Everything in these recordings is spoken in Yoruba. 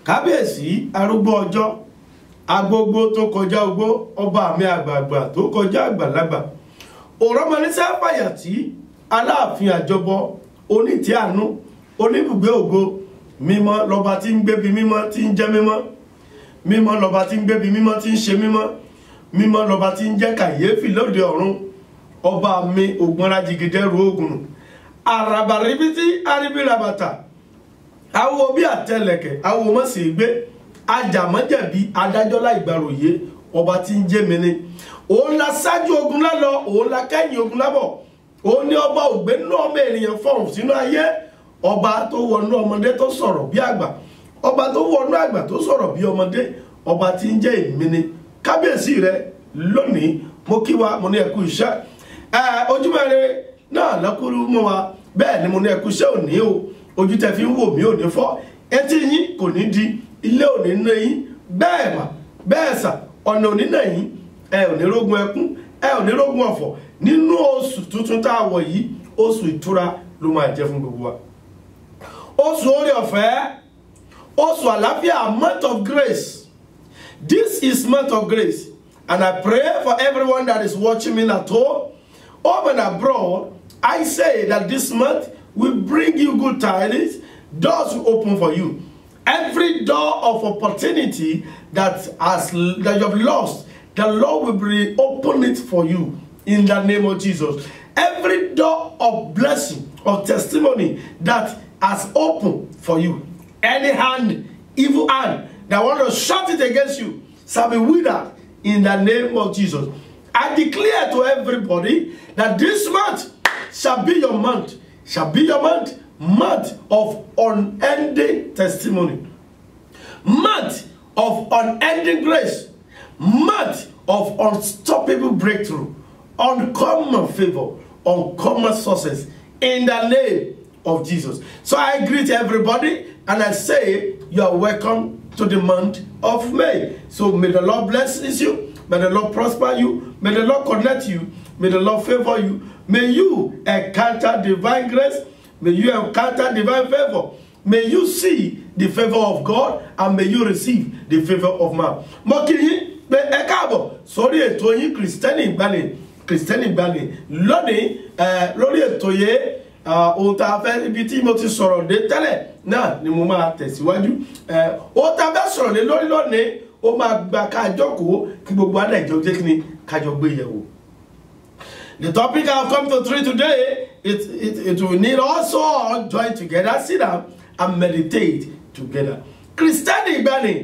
Kábíyèsí arúgbó ọjọ́ agbógbó tó kọjá ogbó ọba mi àgbààgbà tó kọjá àgbàlagbà òrọ́mọníṣẹ́ fàyàtì aláàfin àjọbọ onítìí àánú oníbùgbé ògo mímọ́ lọ́ba tí ń gbébi mímọ́ tí ń jẹ́ mímọ́ mímọ́ lọ́ba tí ń gbébi mímọ́ tí ń ṣe mímọ́ mímọ́ lọ́ba tí ń jẹ́ kàyéfì lóde ọ̀run ọba mi ògbónrajìgídẹ́rù ogun àràbàrìbítí aríbírabàtà awo bí àtẹlẹ̀kẹ̀ awo mọ́ sí gbé ajàmọ́jẹ̀bi adájọ́ láìgbàròyé ọba tí ń jẹ́ mi ni òun la ṣáájú ogun lálọ òun la kẹ́yìn ogun lábọ̀ òun ní ọba ògbé nínú ọmọ ènìyàn fọ̀hún sínú ayé ọba tó wọnú ọmọdé tó sọ̀rọ̀ bí àgbà ọba tó wọnú àgbà tó sọ̀rọ̀ bí ọmọdé ọba tí ń jẹ́ èmi ni kábíyèsí rẹ lónìí mo kí wa mo ní ẹkú iṣẹ́ ojúmọ́re náà lọ́kùnrin mọ́ wa bẹ́ẹ̀ ni mo ní ẹkú iṣẹ́ òní o ojú tẹ́ fi ń wò mí ò ní fọ́ etí yín kò ní di ilé òní ná yín bẹ́ẹ̀ mà bẹ́ẹ̀ sà ọ̀nà òní náà yín ẹ ò ní rógun ẹkún ẹ ò ní rógun ọ̀fọ̀ nínú oṣù tuntun tá a wọ̀ yìí oṣù ìtura ló máa jẹ́ fún gbogbo wa oṣù oore ọ̀fẹ́ oṣù àlàáfíà month of grace. This is month of grace and I pray for everyone that is watching me at home and abroad. I say that this month will bring you good tidings. Doors will open for you. Every door of opportunity that you have lost, the Lord will open it for you in the name of Jesus. Every door of blessing, of testimony that has opened for you, any hand, evil hand that want to shut it against you, shall be withered in the name of Jesus. I declare to everybody that this month shall be your month. Shall be your month of unending testimony, month of unending grace, month of unstoppable breakthrough, uncommon favor, uncommon success in the name of Jesus. So I greet everybody and I say you are welcome to the month of May. So may the Lord bless you, may the Lord prosper you, may the Lord connect you, may the Lord favor you. May you encounter divine grace. May you encounter divine favor. May you see the favor of God and may you receive the favor of man. Mo kí yín pé ẹ káàbọ̀ sórí ètò yín Kristẹni Ìgbàanì lónìí lórí ètò yẹ ohun tá a fẹ́ ibi tí mo ti sọ̀rọ̀ dé tẹ́lẹ̀ náà ni mo máa tẹ̀síwájú. Ohun tá a fẹ́ sọ̀rọ̀ lé lórí lónìí ó máa gba ká jókòó kí gbogbo àdájọ́ jẹ́ kí ni ká jọ gbé yẹ̀wò. The topic I have come to treat today, it will need also all join together, sit down and meditate together. Kristẹni Ìgbàanì,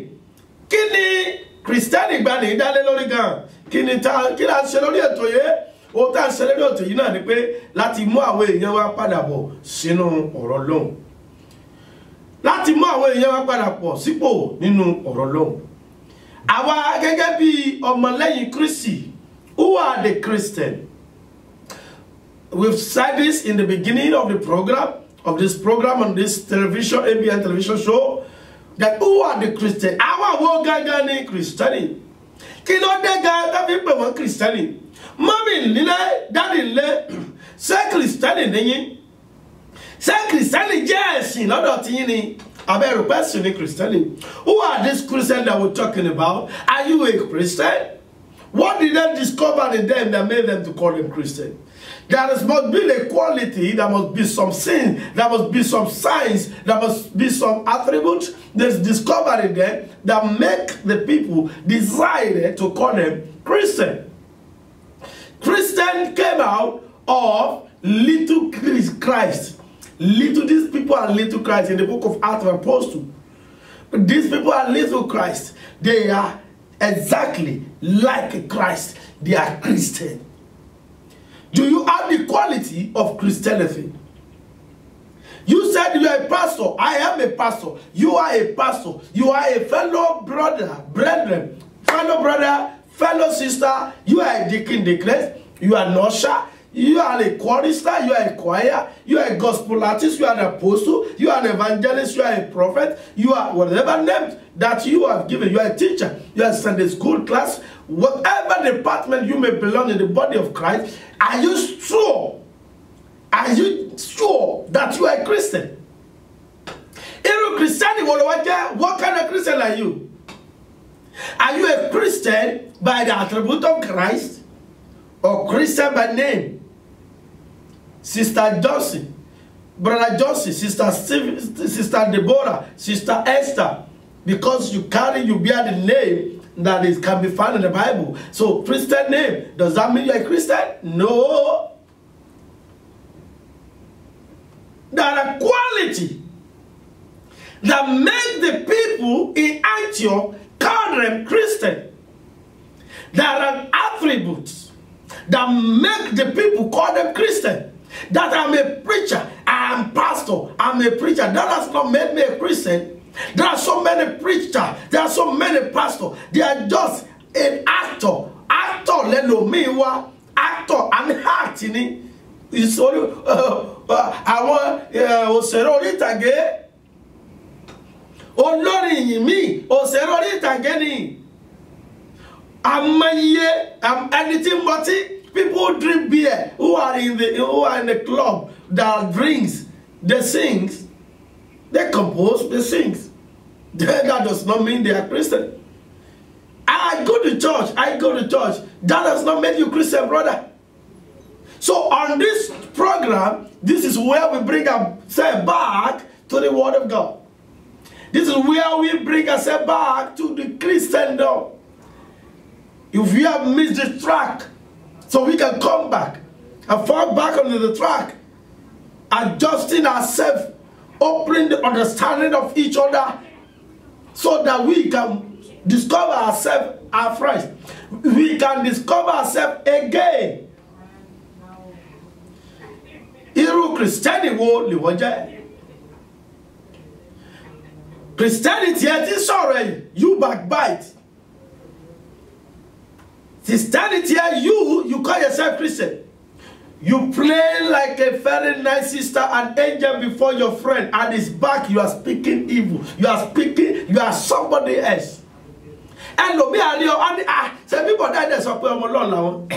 kí ni Kristẹni Ìgbàanì dálé lórí gan? Kí la ṣe lórí ètò yìí? Ohun tá a ṣe lórí ètò yìí náà ni pé láti mú àwọn èèyàn wa padà bọ̀ sínú ọ̀rọ̀ Ọlọ́run. Láti mú àwọn èèyàn wa padà bọ̀ sípò nínú ọ̀rọ̀ Ọlọ́run. Àwa gẹ́gẹ́ bí ọmọlẹ́yìn Kristi, who are the Christian? We've said this in the beginning of the program, on this television, ABN television show, that who are the Christians? Our Wogagani Christiani. Kilo dega tabi pe won Christiani. Mommy lile, daddy le, say Christiani neyin. Say Christiani je ẹ̀sìn lọ́dọ̀ ti yín ni. Aberu person ni Christiani. Who are these Christians that we're talking about? Are you a Christian? What did they discover in them that made them to call them Christian? There must be a quality, there must be some sin, there must be some signs, there must be some attributes that's discovered in them that make the people desire to call them Christian. Christian came out of little Christ. These people are little Christ in the book of Acts of Apostles. These people are little Christ. They are exactly like Christ. They are Christian. Do you have the quality of Christianity? You said you are a pastor. I am a pastor. You are a pastor. You are a fellow brother, fellow sister. You are a deacon, deaconess. You are an usher. You are a chorister. You are a choir. You are a gospel artist. You are an apostle. You are an evangelist. You are a prophet. You are whatever name that you have given. You are a teacher. You are a Sunday school class. Whatever department you may belong in the body of Christ, are you sure? Are you sure that you are a Christian? What kind of Christian are you? Are you a Christian by the attribute of Christ or Christian by name? Sister Johnson, Brother Johnson, Sister Steve, Sister Deborah, Sister Esther, because you bear the name that can be found in the Bible. So Christian name, does that mean you're a Christian? No. There are quality that make the people in Antioch call them Christian. There are attributes that make the people call them Christian. That I'm a preacher, I'm pastor, I'm a preacher. That has not made me a Christian. There are so many preachers, there are so many pastors. They are just an actor. Actor, actor, and acting. It's only òṣèré orí ìtàgé. Olórin yìí mi, òṣèré orí ìtàgé ni. Anything but people who drink beer, who are in the club that drinks, they sing, they compose, they sing. That does not mean they are Christian. I go to church. That does not make you Christian, brother. So on this program, this is where we bring ourselves back to the Word of God. This is where we bring ourselves back to the Christendom. If we have missed the track, so we can come back and fall back onto the track, adjusting ourselves, opening the understanding of each other, so that we can discover ourselves afresh. We can discover ourselves again. Irú Christianity wo lè wọ́n jẹ́? Christianity ẹ ti sọ̀rọ̀ ẹ̀, you backbite. Christianity ẹ you call yourself Christian. You play like a very nice sister, an angel before your friend, and his back you are speaking evil. You are somebody else. And no, me and you, some people that they sọ pé ọmọ Ọlọ́run làwọn.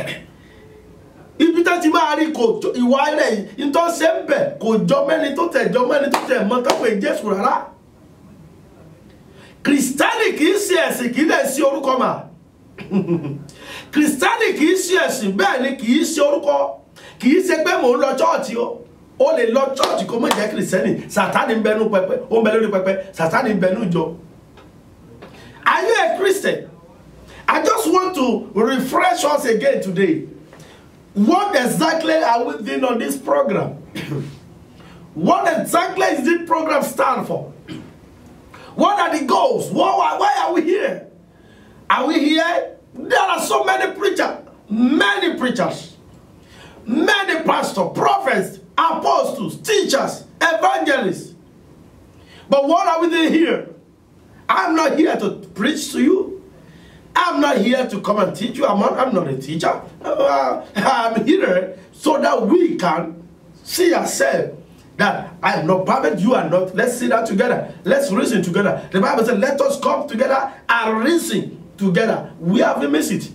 Ibi tó ti máa rí kò ìwà rẹ̀ yìí tó ṣe ń bẹ̀ kò jọ mẹ́ni tó tẹ̀ mọ́ tó pé Jésù rárá. Kristẹni kì í ṣe ẹ̀sìn kì í lè ṣe orúkọ mà. Kristẹni kì í ṣe ẹ̀sìn bẹ́ẹ̀ ni kì í ṣe orúkọ. Kì í ṣe pé mò ń lọ chọ́ọ̀chì o lè lọ chọ́ọ̀chì kó mọ̀ jẹ́ Kristẹni. Sátánì ń bẹnu pẹpẹ, ó ń bẹ lórí pẹpẹ, Sátánì ń bẹnu jọ. Are you a Christian? I just want to refresh us again today. What exactly are we doing on this program? What exactly is this program stand for? What are the goals? Why are we here? Are we here? There are so many preachers, many pastors, prophets, apostles, teachers, evangelists. But what are we doing here? I'm not here to preach to you. I'm not here to come and teach you. I'm not a teacher. I'm here so that we can see ourselves that I am not perfect, you are not. Let's sit down together. Let's reason together. The Bible says, let us come together and reason together. We have missed it.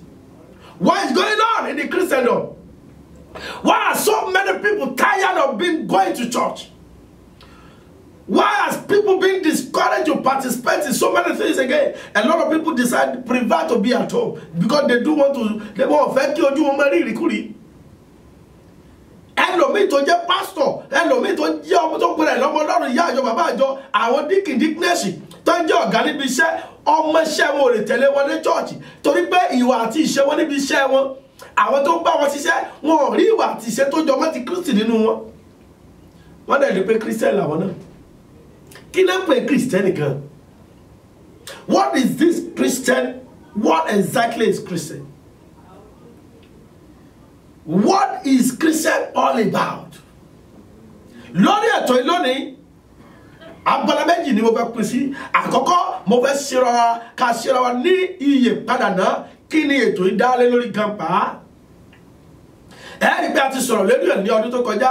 What is going on in the Christendom? Why are so many people tired of going to church? Why has people been discouraged to participate in so many things again? A lot of people decide prefer to be at home because they want to fake you do marry. Ẹlòmíì tó jẹ́ pastor, ẹlòmíì tó jẹ́ ọmọ tó pèrè lọ́mọ Ọlọ́run ìyá àjọ bàbá àjọ àwọn díkìndíknẹ́sì tó jẹ́ ọ̀gá níbi iṣẹ́ ọmọ iṣẹ́ wọn ò lè tẹ̀lé wọn ní church torí pé ìwà àti ìṣe wọn níbi iṣẹ́ wọn àwọn tó bá wọn ṣiṣẹ́ wọn ò rí ìwà àti ìṣe tó jọ mọ́ ti Kristi nínú wọn. Wọ́n dẹ̀ lè pé Christian làwọn náà. Kí ló ń pè Christian gan? What is this Christian? What exactly is Christian? What is Christian all about? Lórí ètò ìlónìí, abala méjì ni mo fẹ́ pín sí. Àkọ́kọ́ mo fẹ́ ṣèrànwá ní iye padà náà kí ni ètò ìdálé lórí gan pa. ẹ rí pé a ti sọ̀rọ̀ lórí ẹ̀ ní ọdún tó kọjá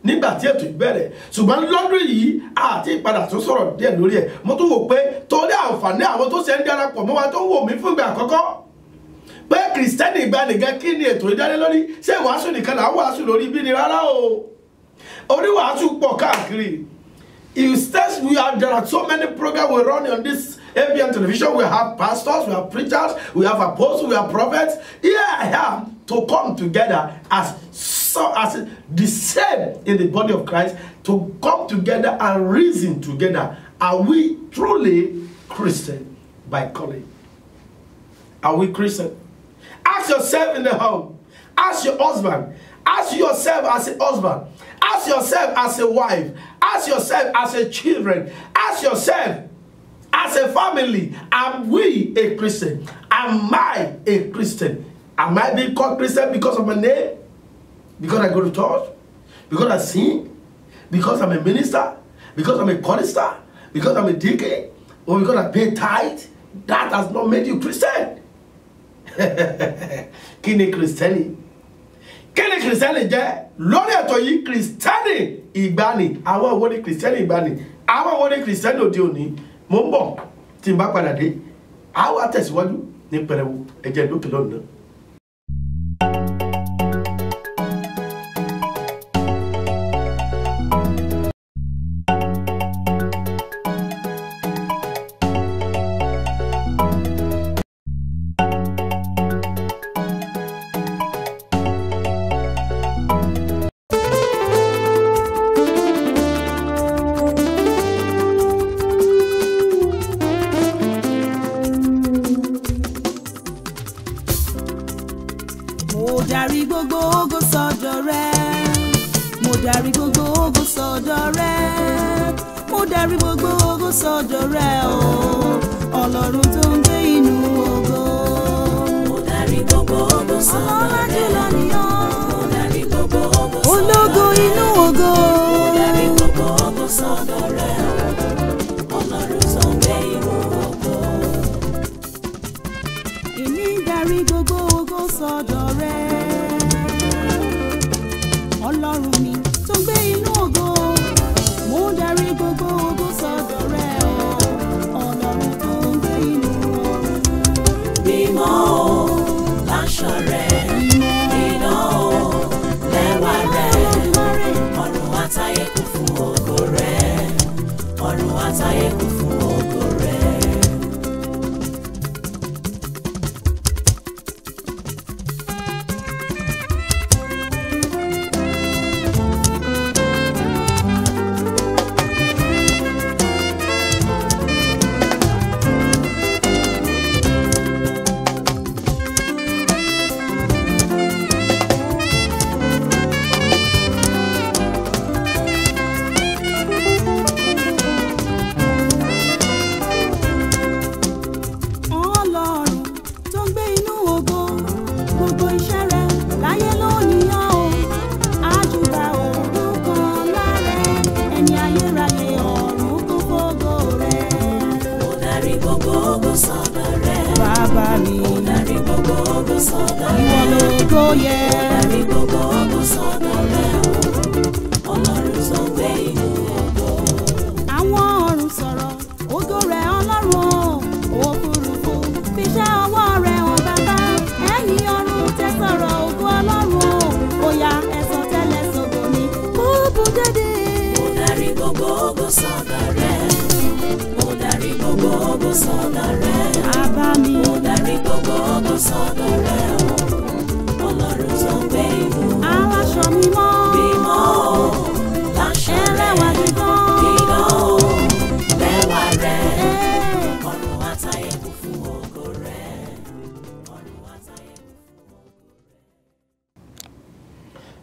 nígbà tí ètò ìbẹ̀rẹ̀ ṣùgbọ́n lọ́dún yìí àti ìpadà tó sọ̀rọ̀ díẹ̀ lórí ẹ̀ mo tún wò pé torí àǹfààní àwọn tó ṣe ń darapọ̀ mọ́ wa tó ń wò mí fún ìgbà àkọ́kọ́ pé kìrìsìtẹ́nì ìgbanìkan kí ni ètò ìdálé lórí ṣé ìwàásù nìkan là ń wàásù lórí bí ni rárá o oníwàásù pọ̀ káàkiri. There are so many programs we run on this ABN television. We have pastors, we have preachers, we have apostles, we have prophets. Here I am to come together as the same in the body of Christ, to come together and reason together. Are we truly Christian by calling? Are we Christian? Ask yourself in the home. Ask your husband. Ask yourself as a husband. Ask yourself as a wife. Ask yourself as a children. Ask yourself as a family. Am we a Christian? Am I a Christian? Am I being called Christian because of my name? Because I go to church? Because I sing? Because I'm a minister? Because I'm a chorister? Because I'm a deacon? Or because I pay tithe? That has not made you Christian. Kí ni Kristẹni? Kí ni Kristẹni jẹ́? Lórí ètò yìí Kristẹni ìgbàanì. Àwọn wo ni Kristẹni ìgbàanì? Àwọn wo ni Kristẹni òde òní? Mo ń bọ̀ tí n bá padà dé. A wá tẹ̀síwájú ní pẹrẹwu ẹ̀jẹ̀ lókè lọ́nà.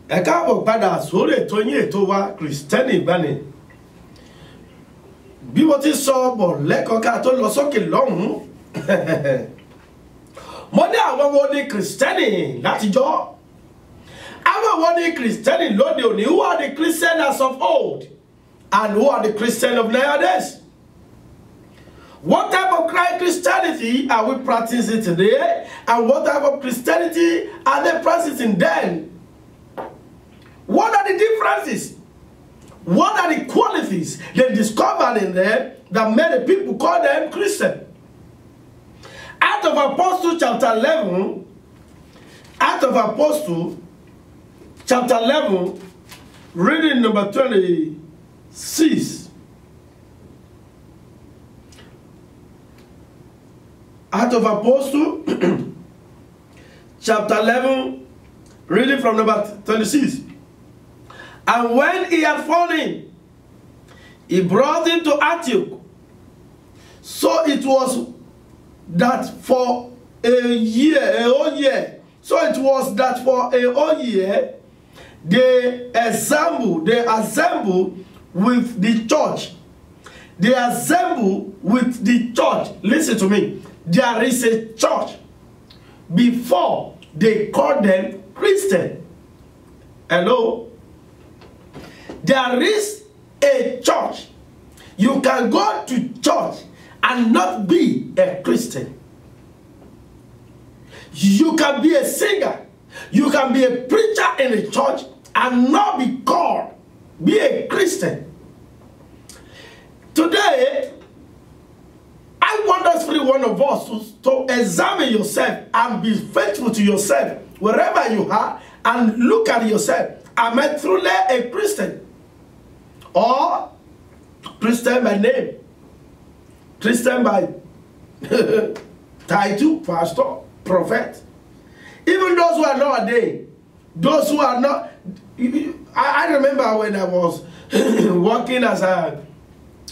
Ẹ káàbọ̀ padà sórí ètò yín ètò wa Kristẹni ìgbàanì. Bí mo ti sọ bọ̀ lẹ́kọ̀ọ́ ká tó lọ sókè lọ́hùn-ún. Mo ní àwọn wo ni Kristẹni látijọ́? Àwọn wo ni Kristẹni lóde òní? Who are the Christians as of old? And who are the Christians of nowadays? What type of Christianity are we practicing today? And what type of Christianity are they practicing then? What are the differences? What are the qualities they discovered in them that made the people call them Christian? Acts of Apostles chapter 11, Acts of Apostles chapter 11, reading number 26. Acts of Apostles chapter 11, reading from number 26. And when he had found him, he brought him to Antioch. So it was that for a whole year. So it was that for a whole year, they assembled with the church. They assembled with the church. Listen to me. There is a church before they call them Christian. Hello? There is a church. You can go to church and not be a Christian. You can be a singer. You can be a preacher in a church and not be called, be a Christian. Today, I want every one of us to examine yourself and be faithful to yourself wherever you are and look at yourself. Am I truly a Christian? Or Christian by name? Christian by title, pastor, prophet? Even those who are not ordained, those who are not... I remember when I was working as a...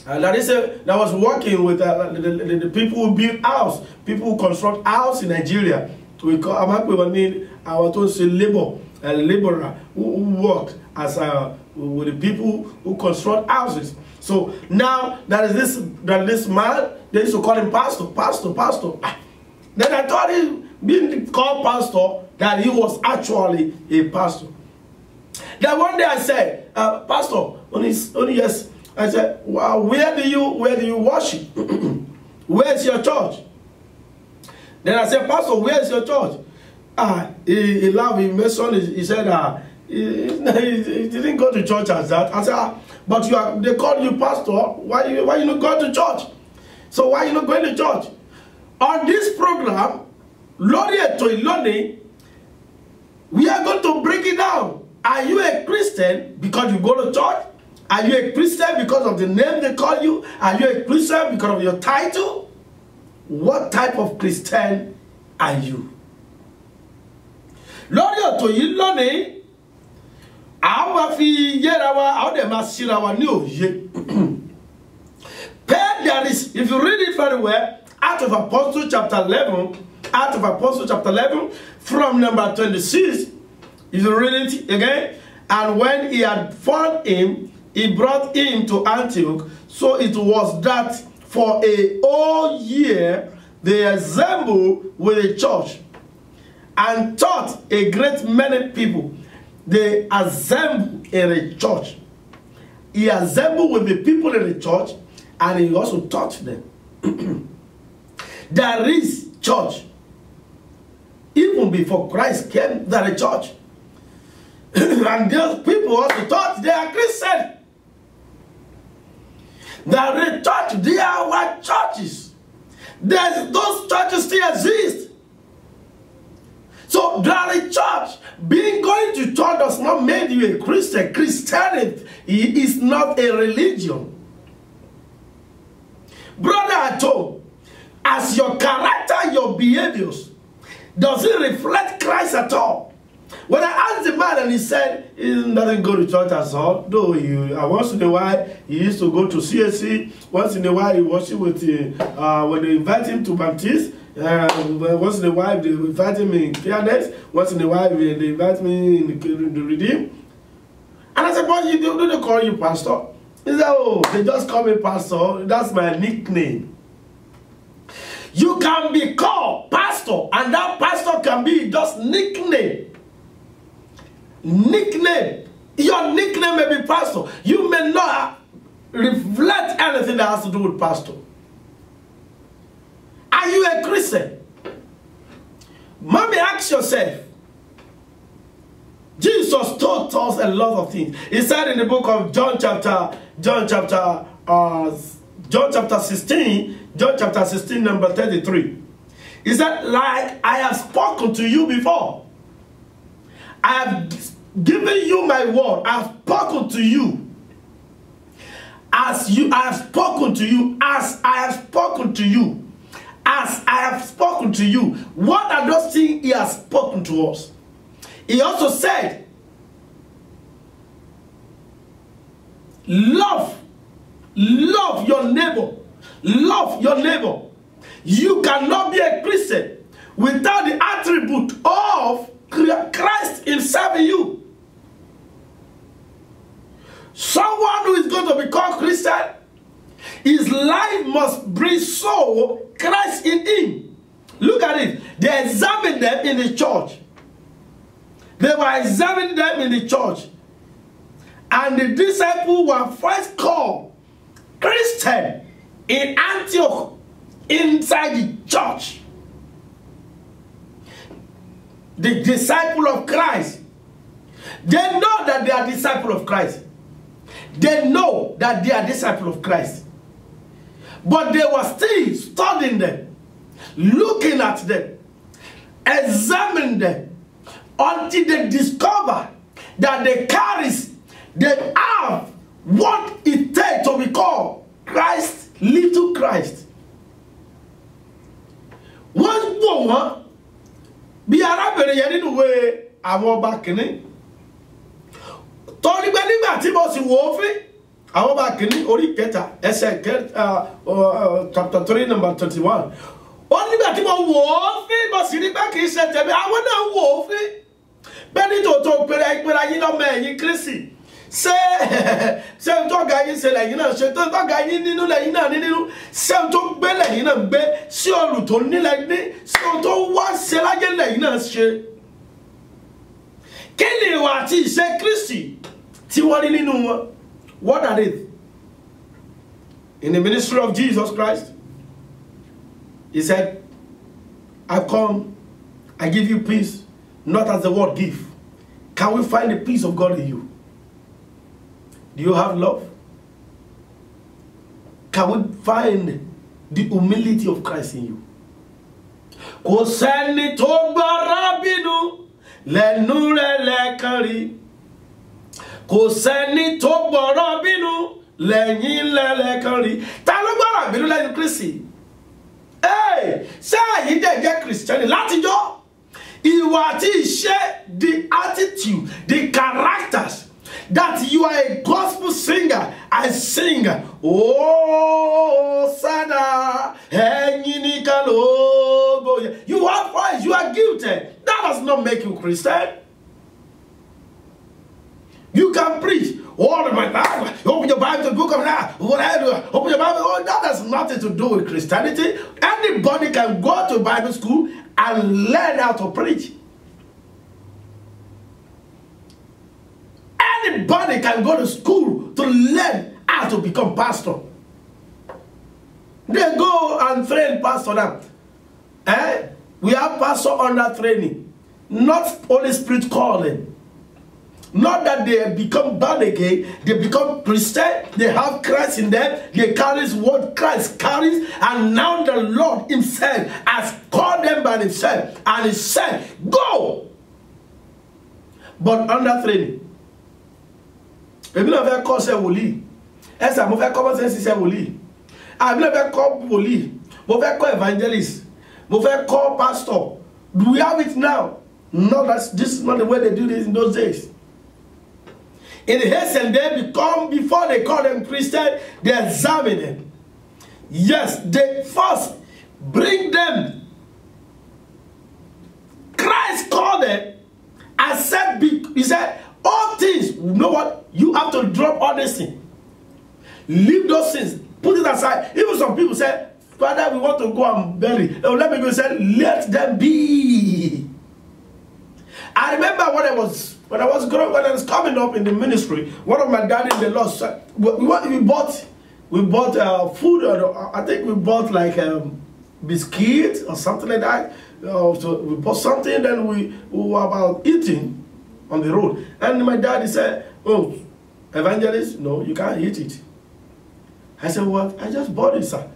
I was working with the people who build house, people who construct house in Nigeria. We call our to say laborer who work as with the people who construct houses. So now there is this man. They used to call him pastor. Then I thought he being called pastor that he was actually a pastor. Then one day I said, pastor, only yes. I said, well, where do you worship? Where is your church? Then I said, pastor, where is your church? He laughed. He said, he didn't go to church as that. I said, but they call you pastor. Why you not go to church? So why you not going to church? On this program, Lori Etoiloni, we are going to break it down. Are you a Christian because you go to church? Are you a Christian because of the name they call you? Are you a Christian because of your title? What type of Christian are you? Lori Etoiloni, there is, if you read it very well, Acts of Apostles chapter 11, from number 26, if you read it again, and when he had found him, he brought him to Antioch. So it was that for a whole year they assembled with a church and taught a great many people. They assembled in a church. He assembled with the people in the church and he also taught them. There is church. Even before Christ came, there is church. And those people also thought they are Christian. There is church. There are churches. Those churches still exist. So there is church. Being going to church does not make you a Christian. Christianity is not a religion. Brother, I told, as your character, your behaviors, does it reflect Christ at all? When I asked the man and he said he doesn't go to church at all, though once in a while he used to go to CSC, once in a while he worship with when they invite him to Baptist, once in a while they invite him in Fairness, once in a while they invite me in the Redeem. And I said, but do they call you pastor? He said, oh, they just call me pastor, that's my nickname. You can be called pastor, and that pastor can be just nickname. Nickname. Your nickname may be pastor. You may not reflect anything that has to do with pastor. Are you a Christian? Mommy, ask yourself. Jesus Jesus taught us a lot of things. He said in the book of John chapter 16, number 33. He said, like I have spoken to you before. I have given you my word. I have spoken to you. I have spoken to you. As I have spoken to you. As I have spoken to you. What are those things he has spoken to us? He also said, love your neighbor. Love your neighbor. You cannot be a Christian without the attribute of Christ himself in you. Someone who is going to become Christian, his life must bring so Christ in him. Look at it. They examined them in the church. They were examining them in the church. And the disciples were first called Christian in Antioch, inside the church. The disciple of Christ. They know that they are disciple of Christ. They know that they are disciple of Christ. But they were still studying them, looking at them, examining them, until they discover that they have what it takes to be called Christ, little Christ. Wọ́n gbọ́ wọn bí arábìnrin yẹn nínú ìwé àwọn ọba kìíní. Torí pé nígbà tí mo sì wò ó fín àwọn ọba kìíní orí kẹta ẹsẹ̀ chapter 3 number 21. Ó nígbà tí mo wò ó fín mo sì rí pé kì í ṣe tẹ̀mí àwọn náà wò ó fín. Bẹ́ẹ̀ ni tòótọ́ pèrè yín lọ́mọ ẹ̀yìn Kristi. Ṣé n tó ga yín ṣe lẹ́yìn náà ṣe tó ga yín nínú lẹ́yìn náà ní nínú ṣé n tó gbé lẹ́yìn náà gbé sí ọ̀rùn tó nílẹ̀ ní ṣé n tó wá ṣe láyé lẹ́yìn náà ṣe. Kí ni ìwà àti ìṣe Kristi tí wọ́n rí nínú wọn? What are they? In the ministry of Jesus Christ, he said, I come, I give you peace, not as the world give. Can we find the peace of God in you? Do you have love? Can we find the humility of Christ in you? Kò sẹ́ni tó gbọ́rọ̀ bínú lẹ́nu rẹ̀ lẹ́ẹ̀kan rí. Kò sẹ́ni tó gbọ́rọ̀ bínú lẹ́yìn lẹ́ẹ̀kan rí. Ta ló gbọ́rọ̀ bínú lẹ́yìn Kristi? Ṣé àyí jẹ́ Kristẹni látijọ́? Ìwà àti ìṣe, the attitude, the characters. That you are a gospel singer. I sing. Oh, Sada. You have voice. You are gifted. That does not make you Christian. You can preach. Oh, my Bible. Open your Bible to the book of now. Open your Bible. Oh, that has nothing to do with Christianity. Anybody can go to Bible school and learn how to preach. Anybody can go to school to learn how to become pastor. They go and train pastor now. We have pastor under training. Not Holy Spirit calling. Not that they become born again. They become Christian. They have Christ in them. They carry what Christ carries. And now the Lord himself has called them by himself. And he said, go. But under training. Èmi náà fẹ́ kọ́ ṣe wòlíì. Ẹ̀sà mo fẹ́ kọ́ bó ṣe ń ṣiṣẹ́ wòlíì. Àbí náà fẹ́ kọ́ wòlíì. Mo fẹ́ kọ́ evangelist. Mo fẹ́ kọ́ pastor. Do we have it now? No, this is not the way they do this in those days. In the Haitian they become, before they call them Christian, they examine them. Yes, they first bring them. Christ called them and said, he said, all things, you know what? You have to drop all these things. Leave those things. Put it aside. Even some people say, Father, we want to go and bury. Oh, let me go say, let them be. I remember when I was coming up in the ministry, one of my dad in the Lord said, we bought food. I think we bought like biscuits or something like that. So we bought something, then we were about eating. on the road. And my dad said, oh, evangelist, no, you can't eat it. I said, what? I just bought it, sir.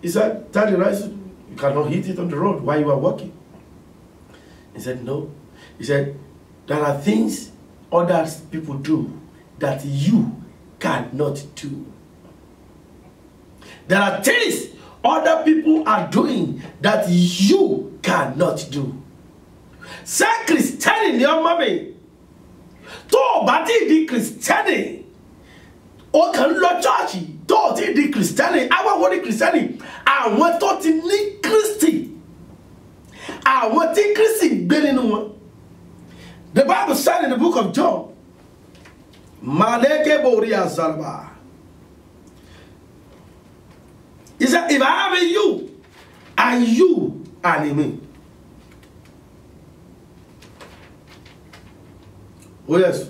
He said, tell the rice, you cannot eat it on the road while you are walking. He said, no. He said, there are things other people do that you cannot do. There are things other people are doing that you cannot do. Say Christian your mommy. To bati di Christian. O kan lọ church. To ti di Christian. Àwọn wo ni Christian? Àwọn tó ti ní Kristi. Àwọn tí Kristi gbé nínú wọn. The Bible said in the book of John, Maleke Boria Zalba. He said, if I have in you, and you are in me. Oh, yes.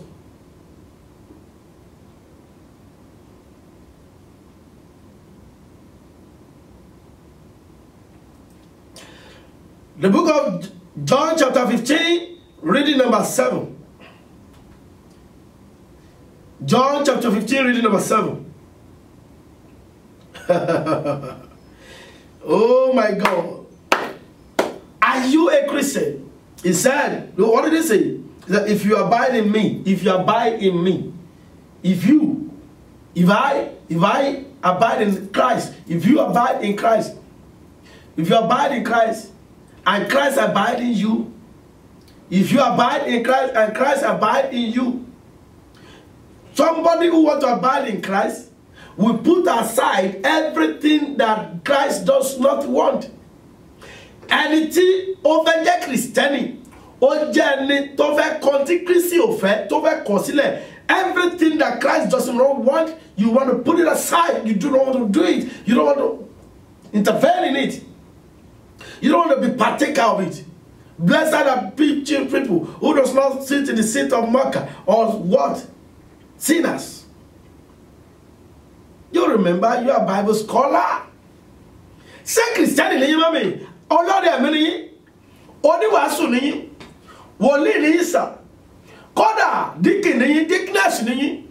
The book of John chapter 15, reading number 7. John chapter 15, reading number 7. Oh my God. Are you a Christian? He said, what did he say? He said, if you abide in me, if you abide in me, if I abide in Christ, if you abide in Christ, if you abide in Christ, and Christ abide in you, if you abide in Christ and Christ abide in you, somebody who wants to abide in Christ will put aside everything that Christ does not want. Anything over the Christianity, everything that Christ does not want, you want to put it aside. You do not want to do it. You don't want to interfere in it. You don't want to be partaker of it. Blessed are people who does not sit in the seat of mocker or what? Sinners. You remember you are a Bible scholar. Say Christianity, you mommy. Olórí ẹ̀mí ni, oníwàásù ni, wòlíì ni sà. Kódà deacon ni, deaconess ni.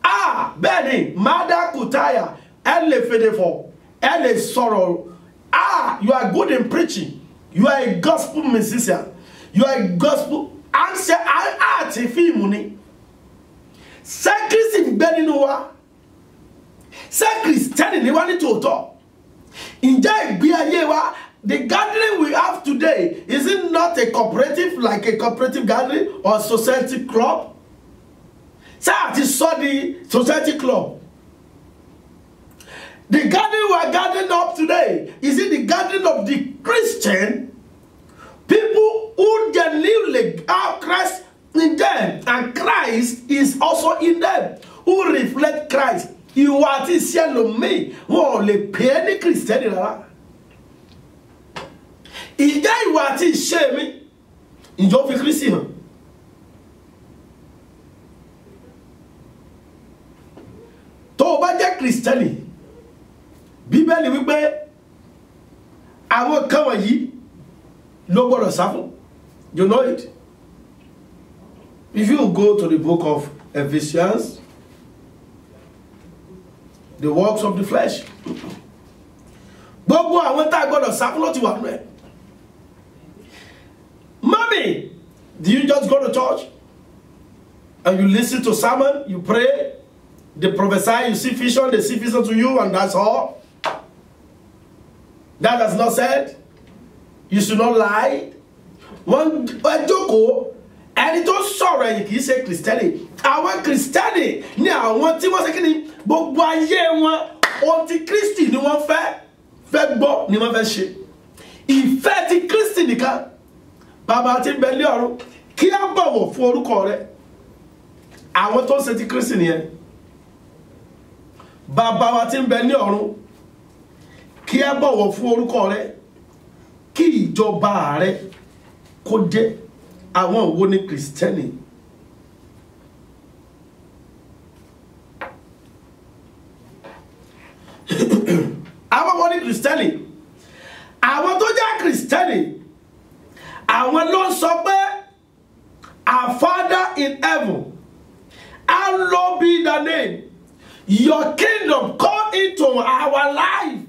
Ah, bẹ́ẹ̀ ni, Mada Kutaya, ẹ lè fèdè fọ̀, ẹ lè sọ̀rọ̀. Ah, you are good in preaching. You are a gospel musician. You are a gospel answer art film ni. Say Christian bẹ́ẹ̀ nínú wa. Say Christian ni wá ní tòótọ́. Ǹjẹ́ ìgbé ayé wa, the gathering we have today, is it not a cooperative, like a cooperative gathering or society club? Say àti sọ di society club. The gathering we are gathering up today, is it the gathering of the Christian? People who genuinely have Christ in them, and Christ is also in them, who reflect Christ. You are this yellow me, who pay any Christian. If you are this shame, in your Christian. To ba je Christian. Bíbélì wípé àwọn kan wọ̀nyí ló gbọ́dọ̀ sá fún. You know it. If you go to the book of Ephesians, the works of the flesh, gbogbo àwọn tá gbọ́dọ̀ sá fún ló ti wà nínú ẹ̀. Mommy, do you just go to church and you listen to sermon, you pray, they prophesy, you see vision, they see vision to you, and that's all? That has not said you should not lie. One joko, ẹni tó sọ̀rọ̀ ẹ̀yìn kì í ṣe Kristẹni. Àwọn Kristẹni ni àwọn tí wọ́n ṣe kíni gbogbo ayé wọn ohun tí Kristi ni wọ́n fẹ́ gbọ́ ni wọ́n fẹ́ ṣe. Ìfẹ́ ti Kristi nìkan. Bàbá tí ń bẹ ní ọ̀run, kí á bọ̀wọ̀ fún orúkọ rẹ̀. Àwọn tó ń ṣe ti Kristi nìyẹn. Bàbá wa tí ń bẹ ní ọ̀run, kí á bọ̀wọ̀ fún orúkọ rẹ̀, kí ìjọba rẹ̀ kó dé. Àwọn wo ni Kristẹni? Àwọn wo ni Kristẹni? Àwọn tó jẹ́ Kristẹni, àwọn ló ń sọ pé Our Father in heaven, hallowed be thy name. Your kingdom come into our life.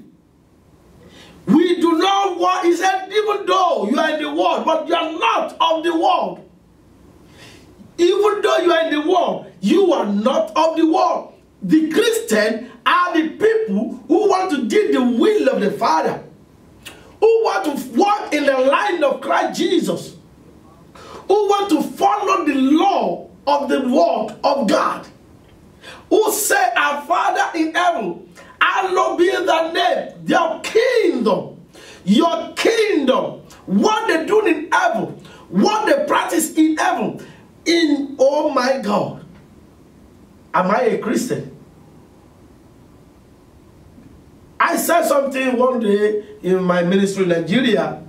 We do not want, he said, even though you are in the world, but you are not of the world. Even though you are in the world, you are not of the world. The Christians are the people who want to do the will of the Father, who want to walk in the line of Christ Jesus, who want to follow the law of the word of God, who say, our Father in heaven, hallowed be thy name. Your kingdom, what they do in heaven, what they practice in heaven, oh my God, am I a Christian? I said something one day in my ministry in Nigeria.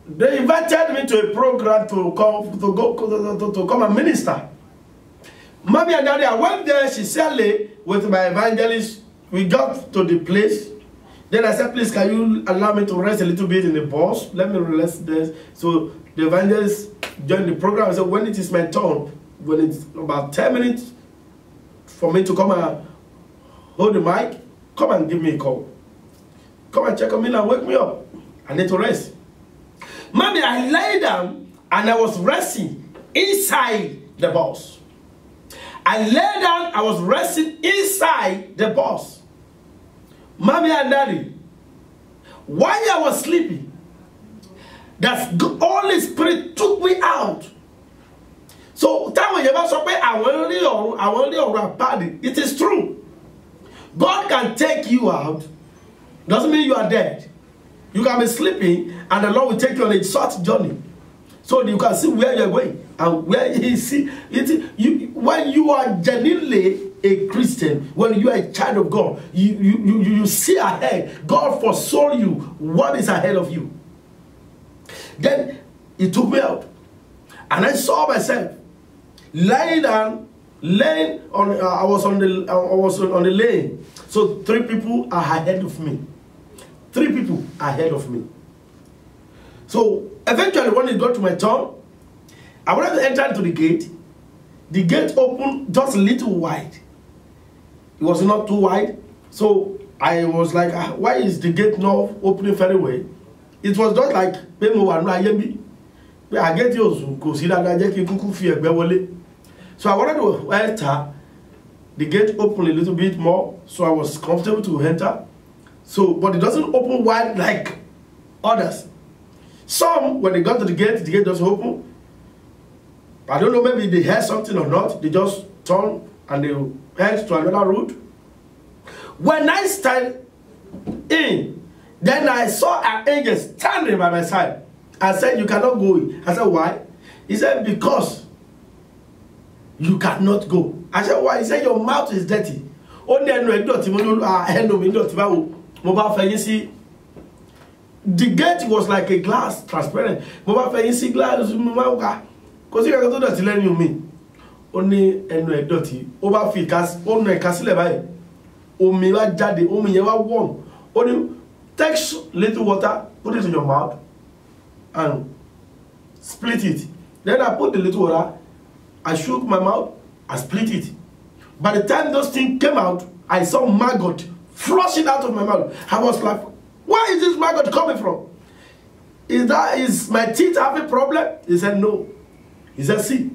They invited me to a program to come and minister. Mommy and Daddy, I went there, she said, with my evangelist, we got to the place. Then I said, please, can you allow me to rest a little bit in the bus? Let me relax this. So the evangelist joined the program. I said, when it is my turn, when it's about 10 minutes for me to come and hold the mic, come and give me a call. Come and check on me and wake me up. I need to rest. Mommy, I lay down and I was resting inside the bus. I lay down, I was resting inside the bus. Mommy and Daddy, while I was sleeping, the Holy Spirit took me out. So, it is true. God can take you out. Doesn't mean you are dead. You can be sleeping and the Lord will take you on a short journey. So you can see where you're going. And where you see it, when you are genuinely a Christian, when you are a child of God, you see ahead. God foresaw you what is ahead of you. Then he took me out. And I saw myself lying down, I was on the lane. So 3 people are ahead of me. 3 people ahead of me. So eventually when it got to my turn, I wanted to enter into the gate. The gate opened just a little wide. It was not too wide. So I was like, why is the gate not opening very well? It was just like, I get you go see that. So I wanted to enter. The gate opened a little bit more, so I was comfortable to enter. So, but it doesn't open wide like others. Some, when they got to the gate doesn't open. I don't know, maybe they heard something or not. They just turned and they head to another route. When I started in, then I saw an angel standing by my side. I said, you cannot go in. I said, why? He said, because you cannot go. I said, why? He said, your mouth is dirty. The gate was like a glass, transparent. Because you don't let me. Only and dirty. Over ficas, only Cassile. Omiwa Jadi, Omiwa warm. Only take little water, put it in your mouth, and split it. Then I put the little water, I shook my mouth, I split it. By the time those things came out, I saw maggot flushing out of my mouth. I was like, where is this maggot coming from? Is my teeth having a problem? He said, no. He said, see.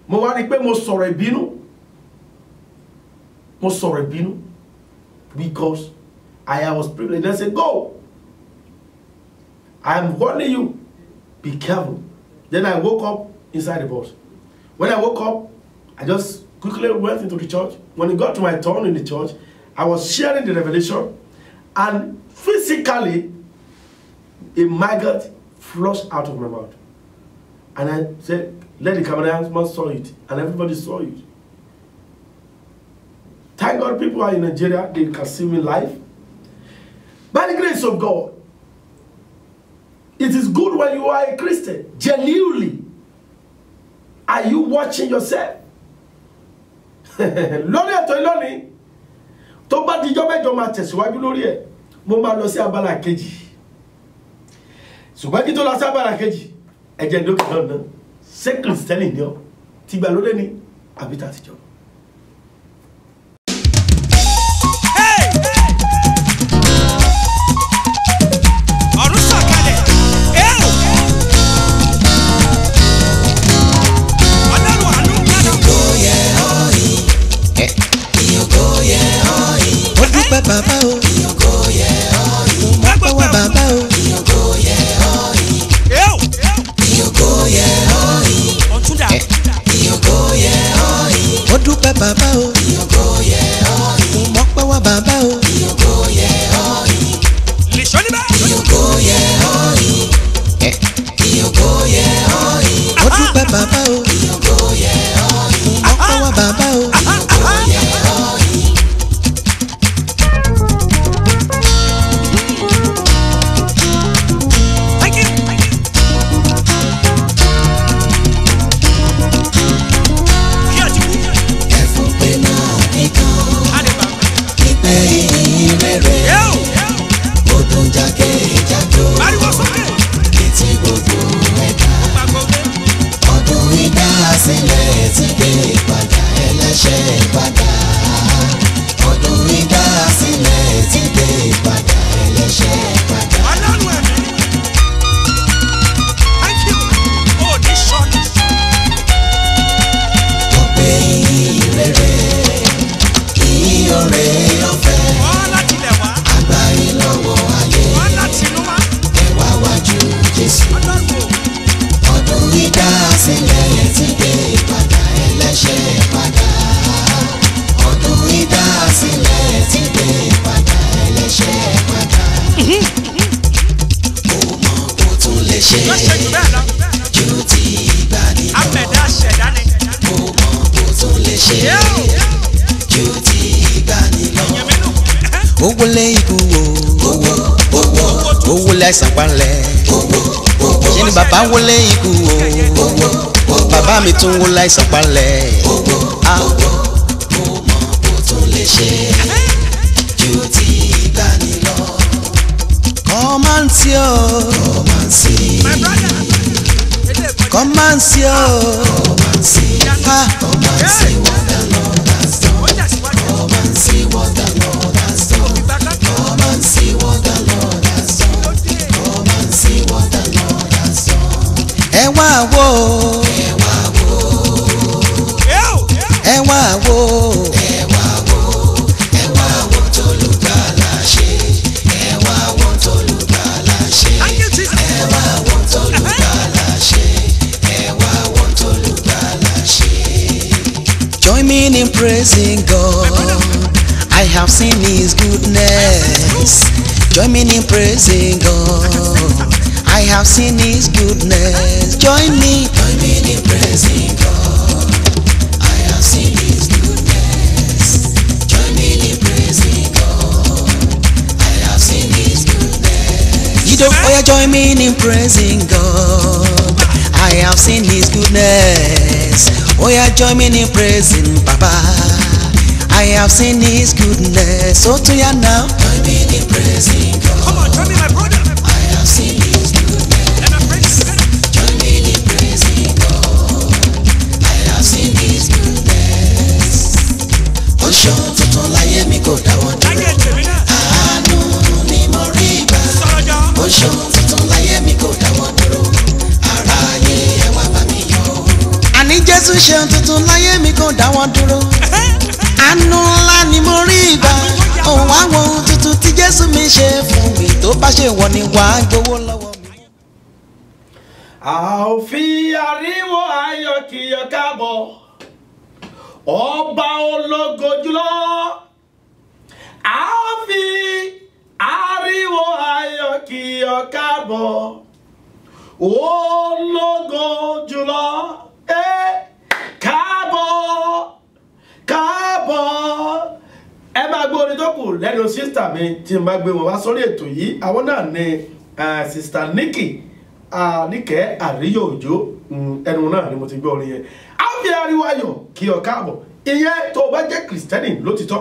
Because I was privileged. I said, go. I am warning you. Be careful. Then I woke up inside the bus. When I woke up, I just quickly went into the church. When it got to my turn in the church, I was sharing the revelation, and physically, a maggot flushed out of my mouth. And I said, let the cameraman saw it, and everybody saw it. Thank God people are in Nigeria, they can see me live. By the grace of God, it is good when you are a Christian. Genuinely, are you watching yourself? Lórí ẹ̀tọ́ ìlọ́ni tó bá dijọ́ mẹ́jọ máa tẹ̀síwájú lórí ẹ̀, mo máa lọ sí abala kejì. Ṣùgbọ́n kí tó lọ sí abala kejì, ẹ̀jẹ̀ dókè náà ṣé kìrìsìtẹ́nì ni ọ́ ti gbà lóde ni àbí tá a ti jọ. Baba o, Iyogo ye oyi. Mapawa Baba o, Iyogo ye oyi. Iyogo ye oyi. Iyogo ye oyi. Odupe Baba o, Iyogo ye oyi. Mapawa Baba o, Iyogo ye oyi. Iyogo ye oyi. Iyogo ye oyi. Odupe Baba o, Iyogo ye oyi. Mapawa Baba o, Iyogo ye oyi. Ṣé ni bàbá wọlé ikú o bàbá mi tún wọlé àìsàn palẹ̀. Mo mọ̀ bó tún lè ṣe ju ti ìgbàanì lọ. Come and see o, come and see, come and see o, come and see, come and see what the Lord has done. Come and see what the Lord has done. Come and see what the Lord has done. Come and see what the Lord has done. Ẹ wá wò, ẹ wá wò, ẹ wá wò, ẹ wá wò, ẹ wá wò t'Olùgbàlà ṣe. Ẹ wá wò t'Olùgbàlà ṣe. Ẹ wá wò t'Olùgbàlà ṣe. Ẹ wá wò t'Olùgbàlà ṣe. Join me in praising God. I have seen His goodness. Join me in praising God. I have seen His goodness. Join me in praising God. I have seen His goodness. Join me in praising God. I have seen His goodness. You don't join me in praising God. I have seen His goodness. Oh yeah, join me in praising Baba. I have seen His goodness. So to ya now, join me in praising God. Come on, join me, my brother. I have seen His goodness. Join me in praising God. I have seen His goodness. Oṣó tuntun láyé mi kò dáwọ́ dúró. Àánú ni mo rí gbà. Oṣó tuntun láyé mi kò dáwọ́ dúró. Aráyé ẹ wá bá mi yọ̀. Àní Jésù ṣe tuntun láyé mi kò dáwọ́ dúró. Àánú ńlá ni mo rí gbà. Òun àwọn ohun tuntun tí Jésù mi ṣe fún mi tó bá ṣe wọ̀ ni wàá gbowó lọ́wọ́ mi. A ò fi ariwo ayọ̀ kí ọ káàbọ̀, ọba ológo jùlọ. A ò fi ariwo ayọ̀ kí ọ káàbọ̀, ológo jùlọ. Káàbọ̀, káàbọ̀. Ẹ máa gbọ́ orin tó kù lẹ́nu sísítà mi tí n bá gbé wọn wá sórí ètò yìí. Àwọn náà ni sísítà Nikki Níkẹ́ Àríyọ̀ Òjó, ẹnu náà ni mo ti gbọ́ orin yẹn. A fi ariwo ayọ̀ kí ọ káàbọ̀. Ìyẹn tó bá jẹ́ kìrìsìtẹ́nì lótìtọ́,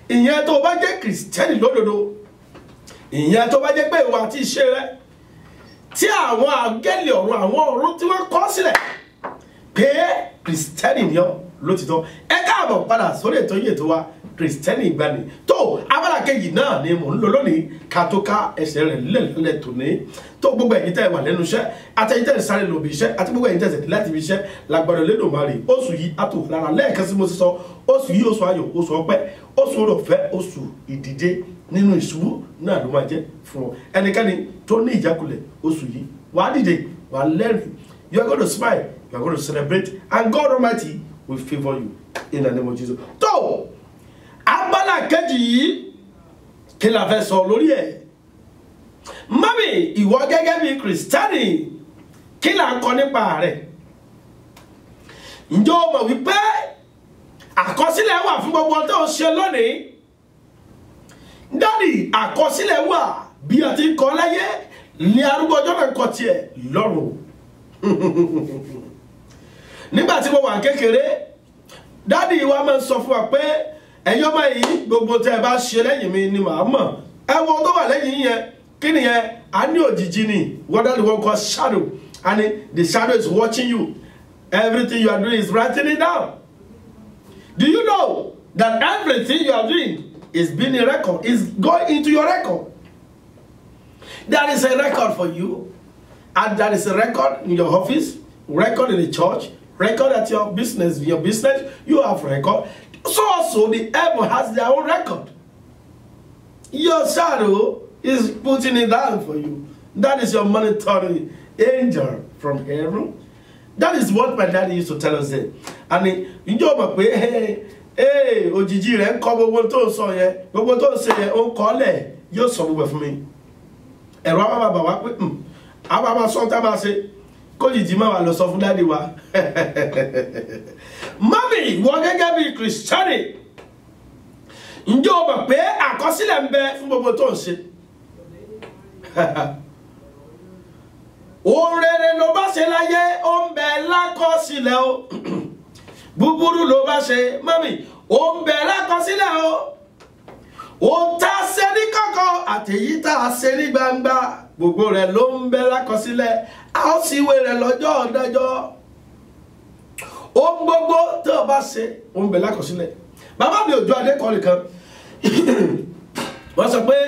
ìyẹn tó bá jẹ́ kìrìsìtẹ́nì lódodo, ìyẹn tó bá jẹ́ pé ìwà àti ìṣe rẹ tí àwọn àgẹ́lì ọ̀run àwọn ọ̀run tí wọ́n kọ sílẹ̀ pé Kristẹni ni ọ́ lótìtọ́. Ẹ káàbọ̀ padà sórí ètò yìí ètò wa Kristẹni ìgbàanì. Tó abala kejì náà ni mò ń lò lónìí ká tó ká ẹsẹ̀ rẹ̀ lẹ́lẹ̀ tòní. Tó gbogbo ẹ̀yin tẹ́ wà lẹ́nu iṣẹ́ àtẹ̀yin tẹ́ sáré lọ bí iṣẹ́ àti gbogbo ẹ̀yin tẹ́ sẹ̀tì láti fi iṣẹ́ lágbára Olódùmarè. Oṣù yìí á tò lára lẹ́ẹ̀kan sí mo ti sọ oṣù yìí oṣù ayọ̀ oṣù ọpẹ́ oṣù ọ̀fẹ́ oṣù ìdìde nínú ìṣubú náà ló máa jẹ́ fún ọ. Ẹnikẹ́ni tó ní ìjákulẹ̀ oṣù yìí wàá dìde wàá lẹ́rìn. You are going to smile, you are going to celebrate, and God Almighty will favor you in the name of Jesus. Tó abala kejì yìí kí la fẹ́ sọ lórí ẹ̀. Mami, ìwọ gẹ́gẹ́ bí Kristẹni kí la ń kọ nípa rẹ̀? Ǹjẹ́ o mọ̀ wípé àkọsílẹ̀ wà fún gbogbo tó ń ṣe lónìí? Dádì, àkọsílẹ̀ wà bí a ti ń kọ láyé ní arúgbó ọjọ́ náà ń kọ tiẹ̀ lọ́run. Nígbà tí mo wà kékeré, dádì wa máa ń sọ fún wa pé ẹ̀yin ọmọ yìí gbogbo tẹ́ ẹ bá ṣe lẹ́yìn mi ni màá mọ̀. Ẹ wo tó wà lẹ́yìn yẹn kí ni yẹn? A ní òjìji ni what that one called shadow, and the shadow is watching you. Everything you are doing is writing it down. Do you know that everything you are doing is being a record, is going into your record? There is a record for you, and there is a record in your office, record in the church, record at your business. Your business, you have record. So also the heaven has their own record. Your shadow is putting it down for you. That is your monitoring angel from heaven. That is what my daddy used to tell us then. And you know, hey, òjìji rẹ̀ ń kọ gbogbo tó ń sọ yẹn, gbogbo tó ń ṣe yẹn ó ń kọ lẹ̀, yóò sọ gbogbo fún mi. Ẹ̀rọ àwọn bàbá wa pé àwọn bàbá sọ tá a máa ṣe kó jìjì máa wà lọ sọ fún dáàdi wa. Mami, wọ́n gẹ́gẹ́ bí Kristẹni, ǹjẹ́ o mọ̀ pé àkọsílẹ̀ ń bẹ fún gbogbo tó ń ṣe? Ohun rere ló bá ṣe láyé ó ń bẹ lákọsílẹ̀ o. Búburú ló bá ṣe, mami, ó ń bẹ lákọsílẹ̀ o. Ohun tá a ṣe ní kọ̀kọ̀ àtèyí tá a ṣe ní gbangba gbogbo rẹ̀ ló ń bẹ lákọsílẹ̀. A ó sì wé rẹ̀ lọ́jọ́ ọ̀dájọ́. Ohun gbogbo tó o bá ṣe ó ń bẹ lákọsílẹ̀. Bàbá mi Òjó Adékọ̀ọ́lì kan wọ́n sọ pé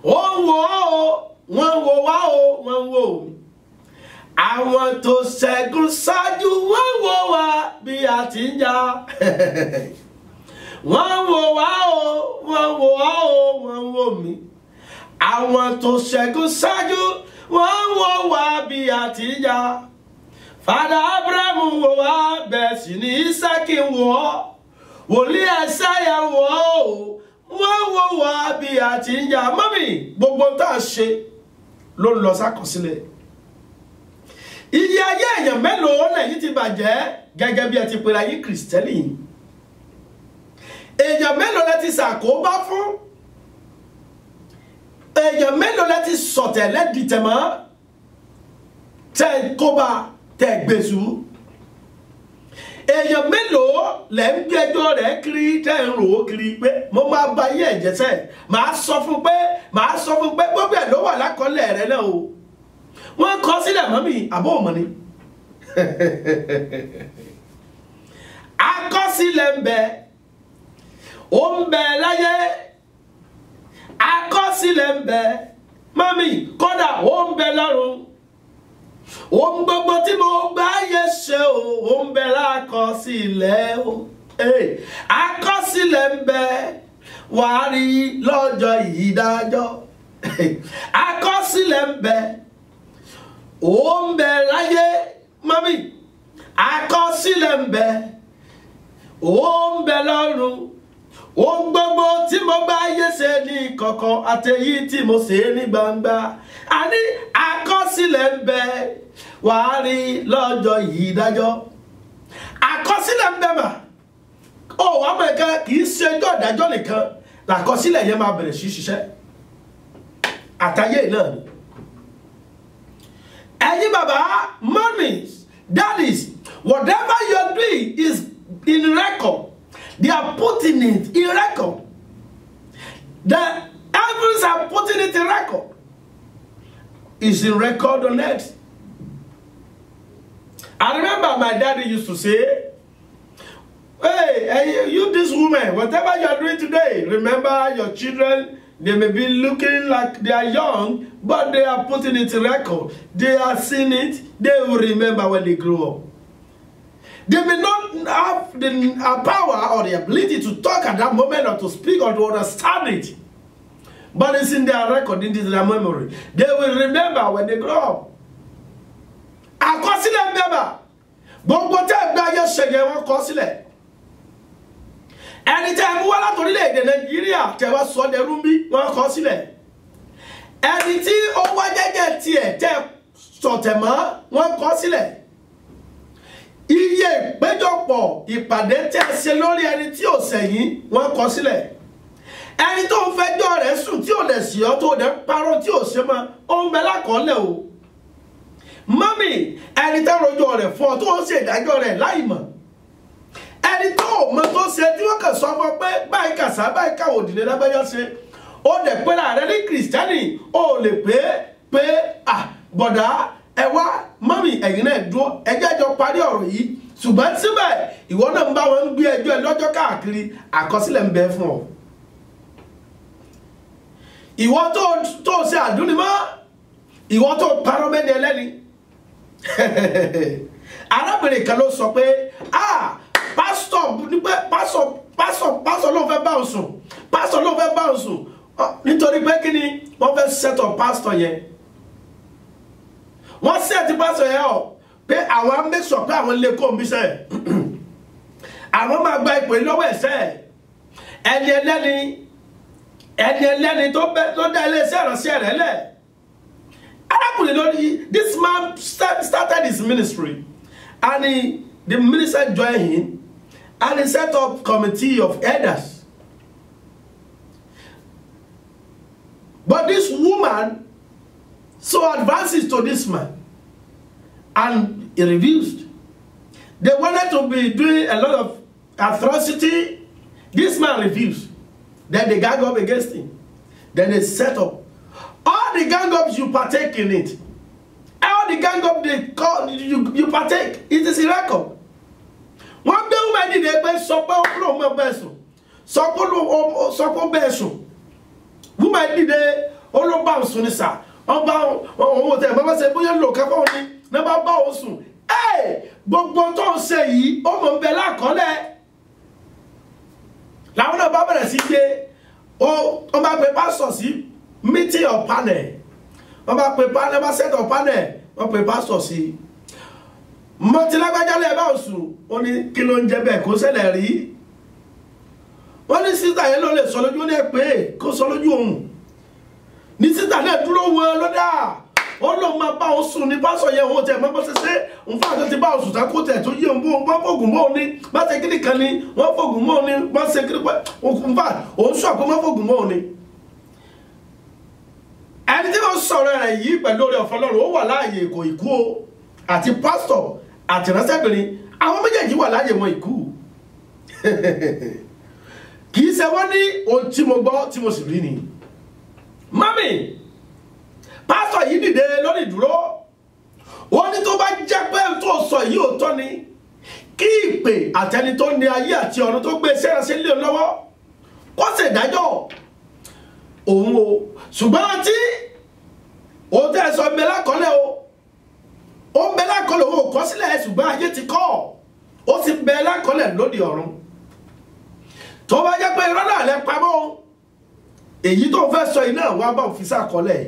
ó ń wò ó, wọ́n ń wò wá o, wọ́n ń wò ó. Àwọn tó ṣẹ́gun ṣáájú wọ́n ń wò wá bí a ti ń jà. Wọ́n ń wò wá o, wọ́n ń wò wá o, wọ́n ń wò mí. Àwọn tó ṣẹ́gun ṣáájú wọ́n ń wò wá bí a ti ń jà. Fada Abrahamu ń wò wá, bẹ́ẹ̀ sì ni Ísákì ń wò ọ́. Wòlíì Àìsáyà ń wò ọ́ o. Wọ́n wò wá bí a ti ń jà. Mọ́mì, gbogbo tá a ṣe ló ń lọ sákọsílẹ̀. Iye ayé èèyàn mélòó lẹ́yìn ti bàjẹ́ gẹ́gẹ́ bí ẹ ti pera yín Kristẹni? Èèyàn mélòó lẹ ti ṣàkóbá fún? Èèyàn mélòó lẹ ti sọ̀tẹ̀ lẹ́dìtẹ̀mọ́? Tẹ́ kóbá tẹ́ gbèsù? Èèyàn mélòó lẹ ń gbẹ́jọ́ rẹ̀ kiri tẹ́ ń rò ó kiri pé mo máa ba ayé ẹ̀jẹ̀ sẹ́, màá sọ fún pé gbogbo ẹ̀ ló wà lákọọ́lẹ̀ rẹ náà o. Wọ́n kọ sílẹ̀ mọ́mì àbọ̀ ọmọ ni. Àkọsílẹ̀ ń bẹ, ó ń bẹ láyé. Àkọsílẹ̀ ń bẹ, mọ́mì, kódà ó ń bẹ lọ́run. Ohun gbogbo tí mo gbà yẹ ṣe o, ó ń bẹ lákọsílẹ̀ o. Àkọsílẹ̀ ń bẹ, wàá rí lọ́jọ́ ìdájọ́. Àkọsílẹ̀ ń bẹ, ó ń bẹ láyé, mami. Àkọsílẹ̀ ń bẹ, ó ń bẹ lọ́run. Ohun gbogbo tí mo bá yé ṣe ní ìkọ̀kọ̀ àtèyí tí mo ṣe ní gbangba. Àní àkọsílẹ̀ ń bẹ, wàá rí lọ́jọ́ ìdájọ́. Àkọsílẹ̀ ń bẹ mà. Ó wà mọ̀ ẹ̀ka kì í ṣe ọjọ́ ìdájọ́ nìkan làkọsílẹ̀ yẹn máa bẹ̀rẹ̀ sí ṣiṣẹ́. Àtayé náà ni. Ẹ̀yin bàbá, mummies, daddies, whatever you're doing is in record. They are putting it in record. The heavens are putting it in record. is in record on earth. I remember my daddy used to say, hey, you this woman, whatever you are doing today, remember your children, they may be looking like they are young, but they are putting it in record. They are seeing it, they will remember when they grow up. They may not have the power or the ability to talk at that moment or to speak or to understand it. But it's in their record, it is in their memory. They will remember when they grow up. Àkọsílẹ̀ remember. Gbogbo tẹ́ gba ayé ṣẹ̀yẹ wọn kọ sílẹ̀. Ẹni tẹ́ mú wá láti orílẹ̀-èdè Nàìjíríà tẹ́ wá sọ dẹrú bí wọ́n kọ sílẹ̀. Ẹni tí ó wá jẹ́jẹ́ tiẹ̀ tẹ́ sọ̀tẹ̀ mọ́ wọ́n kọ sílẹ̀. Iye ìpéjọpọ̀ ìpàdé tẹ́ ṣe lórí ẹni tí ò sẹ̀yìn wọ́n kọ sílẹ̀. Ẹni tó ń fẹjọ́ rẹ̀ sùn tí ò lè sí ọ tó dẹ̀ parọ́ tí ò ṣe mọ́ ó ń bẹ lákọọ́lẹ̀ o. Mami, ẹni tó rojọ́ rẹ̀ fún ọ tó ń ṣe ìdájọ́ rẹ̀ láì mọ̀. Ẹni tó mọ̀ tó ṣe tí wọ́n kàn sọ fún ọ pé báyìí kàṣá báyìí káwọ́ òdìdè lágbájá ṣe ó dẹ̀ pé láàrẹ ní kìrìsìtẹ́nì ó lè pé bọ̀dá ẹ wá mami ẹ̀yin náà dúró ẹjẹ́ jọ parí ọ̀rọ̀ yìí ṣùgbọ́n síbẹ̀ ìwọ náà ń bá wọn gbé ẹjọ́ ẹ lọ́jọ́ káàkiri àkọsílẹ̀ ń bẹ fún ọ. Ìwọ tó ṣe àdúnimọ́ ìwọ tó parọ́ mẹ́ni ẹlẹ́ni. Arábìnrin kan ló sọ pé pásítọ̀ ló fẹ́ bá òun sùn pásítọ̀ ló fẹ́ bá òun sùn nítorí pé kí ni wọ́n fẹ́ set up pásítọ̀ yẹn wọ́n set pásítọ̀ yẹn ọ̀ pé àwọn make sure pé àwọn lè kó omi sẹ́ àwọn máa gba ipò lọ́wọ́ ẹ̀sẹ̀ ẹni ẹlẹ́ni tó dá iléeṣẹ́ ìránṣẹ́ rẹ̀ lẹ̀. This man started his ministry and the minister joined him and he set up committee of elders. But this woman so advances to this man and he refused. They wanted to be doing a lot of atrocity. This man refused. Then they gang up against him. Then they set up. All the gang ups you partake in it. All the gang up they call you partake. It is a record. One day woman did a best supper from my best. Supper best. Woman did a all bounce on the side. About whatever. Mama said, "Boy, look upon me. Never bounce. Hey, but don't say, oh, my bella collar." Now, no Baba say, oh, my paper saucy. Meeting of panel. Ọba pe panel bá set of panel. Wọ́n pe pastor sí. Mo ti lágbájá lè bá oṣù. Ó ní kí ló ń jẹ́ bẹ́ẹ̀ kó ṣẹlẹ̀ rí. Wọ́n ní sister yẹn ló lè sọ lójú ní pé kó sọ lójú òun. Ní sister náà dúró wọn lọ́dà. Ó lọ máa bá òun sùn ní pastor yẹn òun tẹ̀ mọ́ bó ṣe ṣe. Òun fún àti bá oṣù tá kó tẹ̀ tó yé òun bó wọ́n fògùn mọ́ òun ní. Má ṣe kíni kan ní. Wọ́n fògùn mọ́ òun ní. Má ṣe kíni pẹ́. Òun fà òun sọ pé má fògùn mọ́ òun ní. Ẹni tí wọ́n sọ̀rọ̀ rẹ̀ yìí pẹ̀lú oore ọ̀fẹ́ Ọlọ́run ó wà láàyè kò ìkú o àti pásítọ̀ àti ìránṣẹ́bìnrin àwọn méjèèjì wà láàyè wọn ìkú kì í ṣe wọ́n ní ohun tí mo gbọ́ tí mo sì rí ni. Mami pásítọ̀ yìí dìde lórí ìdúró ó ní tó bá jẹ́ pé tó sọ yìí òótọ́ ni kí ìpè àtẹni tó ní ayé àti ọ̀run tó gbé iṣẹ́ ìránṣẹ́ lé lọ́wọ́ kó ṣèdájọ́ òun o ṣùgbọ́n tí o tẹ́ sọ bẹ lákọọ́lẹ̀ o bẹ lákọọ́lẹ̀ o kọ sílẹ̀ ṣùgbọ́n ayé ti kọ́ ó sì bẹ lákọọ́lẹ̀ lóde ọ̀run tó bá jẹ́ pé irọ́ náà lẹ pamọ́ èyí tó fẹ́ sọ iná wà bá òfin sàkọọ́lẹ̀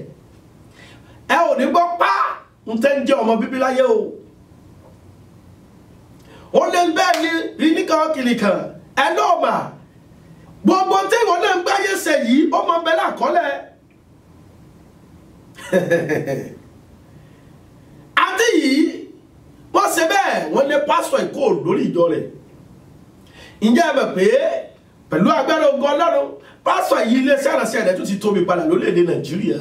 ẹ ò ní gbọ́ pa ń tẹ́ ń jẹ́ ọmọ bíbí láyé o ó lè bẹ́ẹ̀ ni nìkan kìnìkan ẹ náà mà gbogbo tí ìwọ náà ń gbáyé ṣe yìí ó mọ bẹ́ẹ̀ lákọọ́lẹ̀ àti yìí wọ́n ṣe bẹ́ẹ̀ wọ́n lé pásítọ̀ ìkó lórí ìjọ rẹ̀ ǹjẹ́ ẹ mọ̀ pé pẹ̀lú agbára ogun Ọlọ́run pásítọ̀ yìí ilé sẹ́rànṣẹ́ rẹ̀ tó ti tóbi padà lórílẹ̀‐èdè Nàìjíríà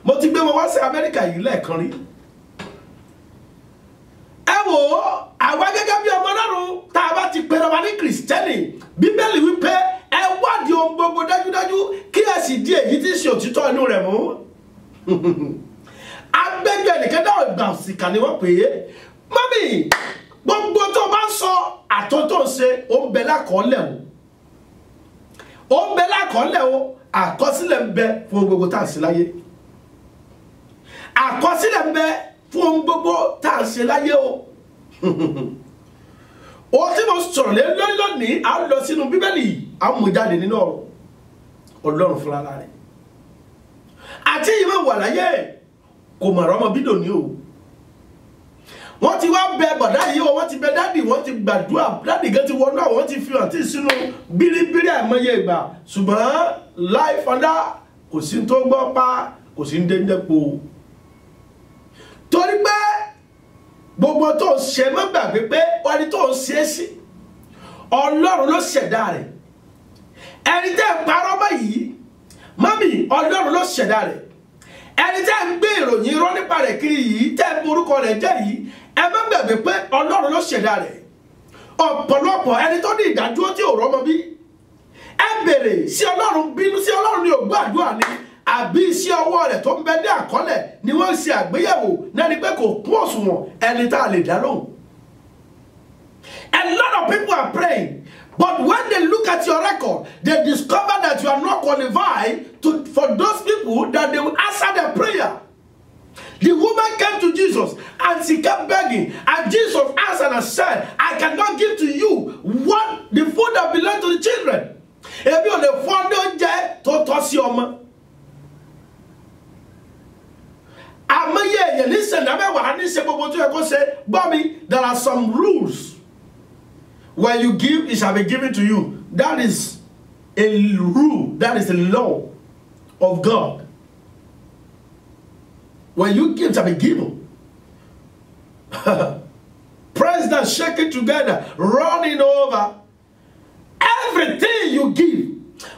mo ti gbé wọn wá sí Amẹ́ríkà yìí lẹ́ẹ̀kan rí ẹ wò ó àwa gẹ́gẹ́ bí ọmọ Ọlọ́run tá a bá ti pèrè wa ní kìrìsìtẹ́nì Bíbélì wípé ẹ wádìí ohun gbogbo dájúdájú kí ẹ sì di èyí tí ń ṣe òtítọ́ inú rẹ̀ mú lẹ́jọ́ ẹnìkan dáhùn ìgbà òsìkà ni wọ́n pè é mọ́mì gbogbo tó bá ń sọ àtọ́ tó ń ṣe ó ń bẹ lákọọ́lẹ̀ o ó ń bẹ lákọọ́lẹ̀ o àkọsílẹ̀ ń bẹ fún gbogbo tá à ń ṣe láyé àkọsílẹ̀ ń bẹ fún gbogbo tá à ń ṣe láyé o ohun tí mo sọ̀rọ̀ lé lórí lónìí à ń lọ sínú bíbélì à ń mú jáde nínú ọ̀rọ̀ Ọlọ́run fúnra rẹ̀ àti ìwé wà láyé kò mọ̀ ọmọ bídò ní o wọ́n ti wá bẹ bọ̀dá yìí o wọ́n ti bẹ dádì wọ́n ti gbàdúrà dádì gan ti wọnú àwọn wọ́n ti fi hàn tí sínú bíríbírí àìmọye ìgbà ṣùgbọ́n láì fọdá kò sí tó gbọ́ pa kò sí ń dédé po torí pé gbogbo tó ń ṣe má gbàgbé pé ẹni tó ń ṣe é sí Ọlọ́run ló ṣẹ̀dá rẹ̀ ẹni tẹ́ ń parọ́ mọ́ yìí mọ́mì Ọlọ́run ló ṣẹ̀dá rẹ̀ ẹni tẹ́ ń gbé ìròyìn irọ́ nípa rẹ̀ kiri yìí tẹ́ ń borúkọ rẹ̀ jẹ́ yìí ẹ má gbàgbé pé Ọlọ́run ló ṣẹ̀dá rẹ̀ ọ̀pọ̀lọpọ̀ ẹni tó ní ìdádúró tí ò rọ́mọ bí ẹ bèrè sí Ọlọ́run bínú sí Ọlọ́run ní ògbó àdúrà ni àbí iṣẹ́ ọwọ́ rẹ̀ tó ń bẹ ní àkọọ́lẹ̀ ni wọ́n ń ṣe àgbéyẹ̀wò náà ni pé kò kún òṣùwọ̀n ẹni tá a lè dá lóhùn. A lot of people are praying, but when they look at your record, they discover that you are not qualified for those people that they will answer their prayer. The woman came to Jesus and she kept begging, and Jesus answered and said, I cannot give to you what the food that belongs to the children. Ebi o le fún oúnjẹ tó tọ́ sí ọmọ. Listen, there are some rules. When you give, it shall be given to you. That is a rule. That is the law of God. When you give, it shall be given. Press that, shake it together, running over. Everything you give.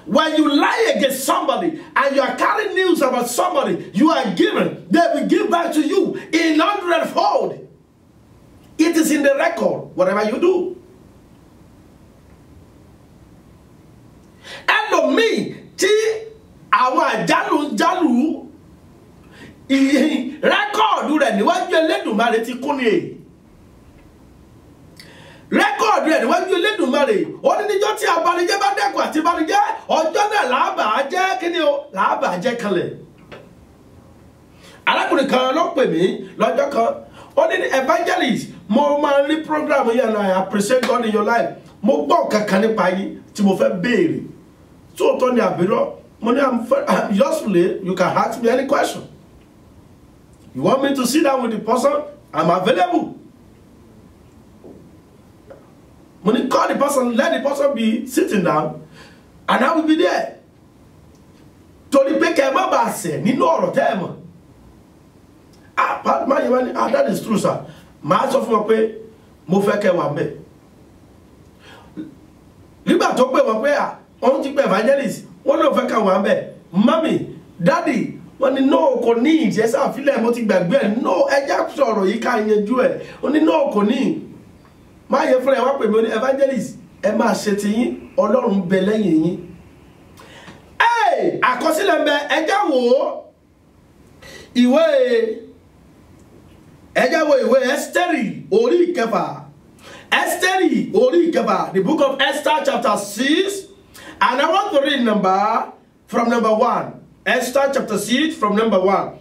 When you lie against somebody and you are carrying news about somebody, you are given, they will give back to you in 100-fold. It is in the record, whatever you do. Ẹlòmíì tí àwọn àjálù rẹ́kọ̀ọ̀dù rẹ̀ níwájú Elédùmarè ti kún ní èyí. Rẹ́kọ̀ọ̀dù rẹ̀ níwájú Elédùmarè ó ní níjọ́ tí abanijẹ́ bá dẹ́kun àti abanijẹ́ ọjọ́ náà làábà jẹ́ kíni o làábà jẹ́ kanlẹ̀. Arákùnrin kan ló pè mí lọ́jọ́ kan ó ní evangelist mo máa ń rí program yẹn and I appreciate God in your life. Mo gbọ́ kankan nípa yín tí mo fẹ́ béèrè. So Tony Abiro, money I'm usefully, you can ask me any question. You want me to sit down with the person? I'm available. When you call the person, let the person be sitting down, and I will be there. Tony Peke Mabase, ni no oro tema. That is true, sir. My so for pe mo fẹ́ kẹ́ wà ńbẹ̀. Nígbà tó pè wọ́n pé on ti pe evangelist, wọ́n ló fẹ́ ká wà ńbẹ̀. Mommy, daddy, wọ́n ní no kò ní ìjẹ́ sá filẹ̀ mo ti gbàgbé ẹ̀. No, ẹ já sọ̀rọ̀ yìí ká yanjú ẹ̀. Ó ní no kò ní. Má yẹ fún ẹ wá pè mí ní evangelist, ẹ máa ṣe ti yín, Ọlọ́run bẹ lẹ́yìn yín. Àkọsílẹ̀ ńbẹ ẹ já wò ìwé Ẹ́sítérì orí ìkẹfà. Ẹ́sítérì orí ìkẹfà, the book of Esther chapter 6, and I want to read from number 1. Esther chapter 6 from number 1.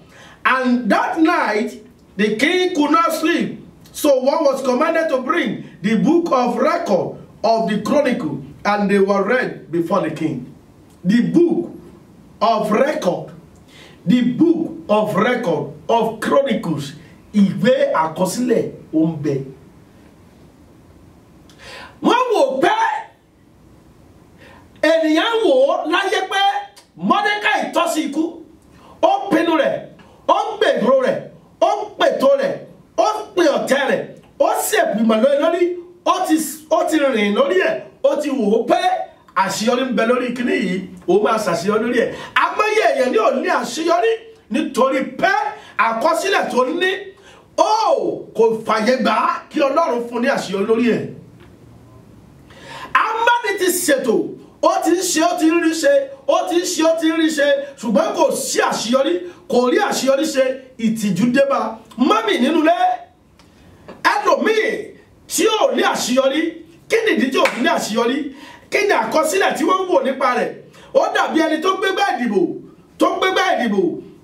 And that night the king could not sleep, so one was commanded to bring the book of record of the chronicle, and they were read before the king. The book of record, the book of record of chronicles, ìwé àkọsílẹ̀ ó ń bẹ. Wọ́n wò pé ènìyàn wò láyé pé Mọ́dékáì tọ́ sí ikú, ó pinnu rẹ̀, ó ń gbèrò rẹ̀, ó ń pètò rẹ̀, ó ń pè ọ̀tẹ̀ rẹ̀, ó sì ẹ̀bùmọ̀ lórí, ó ti rìn lórí ẹ̀, ó ti wò ó pé àṣeyọrí ń bẹ lórí kíní yìí, ó máa ṣàṣeyọrí lórí ẹ̀. Àmọ́yé èèyàn ní ò ní àṣeyọrí nítorí pé àkọsílẹ̀ tó ní kò fàyè gbà kí Ọlọ́run fún ní àṣeyọrí lórí ẹ̀. Amani ti ṣètò, ó ti ń ṣe, ó ti ń rí ṣe, ó ti ń ṣe ó ti ń rí ṣe ṣùgbọ́n kò sí àṣeyọrí kò rí àṣeyọrí ṣe ìtìjú débá mọ́mì nínú ilé ẹlòmíì tí ò ní àṣeyọrí kí nìdí tí ò ní àṣeyọrí kí ni àkọsílẹ̀ tí wọ́n ń wò nípa rẹ̀ ó dàbí ẹni tó gbégbá ìdìbò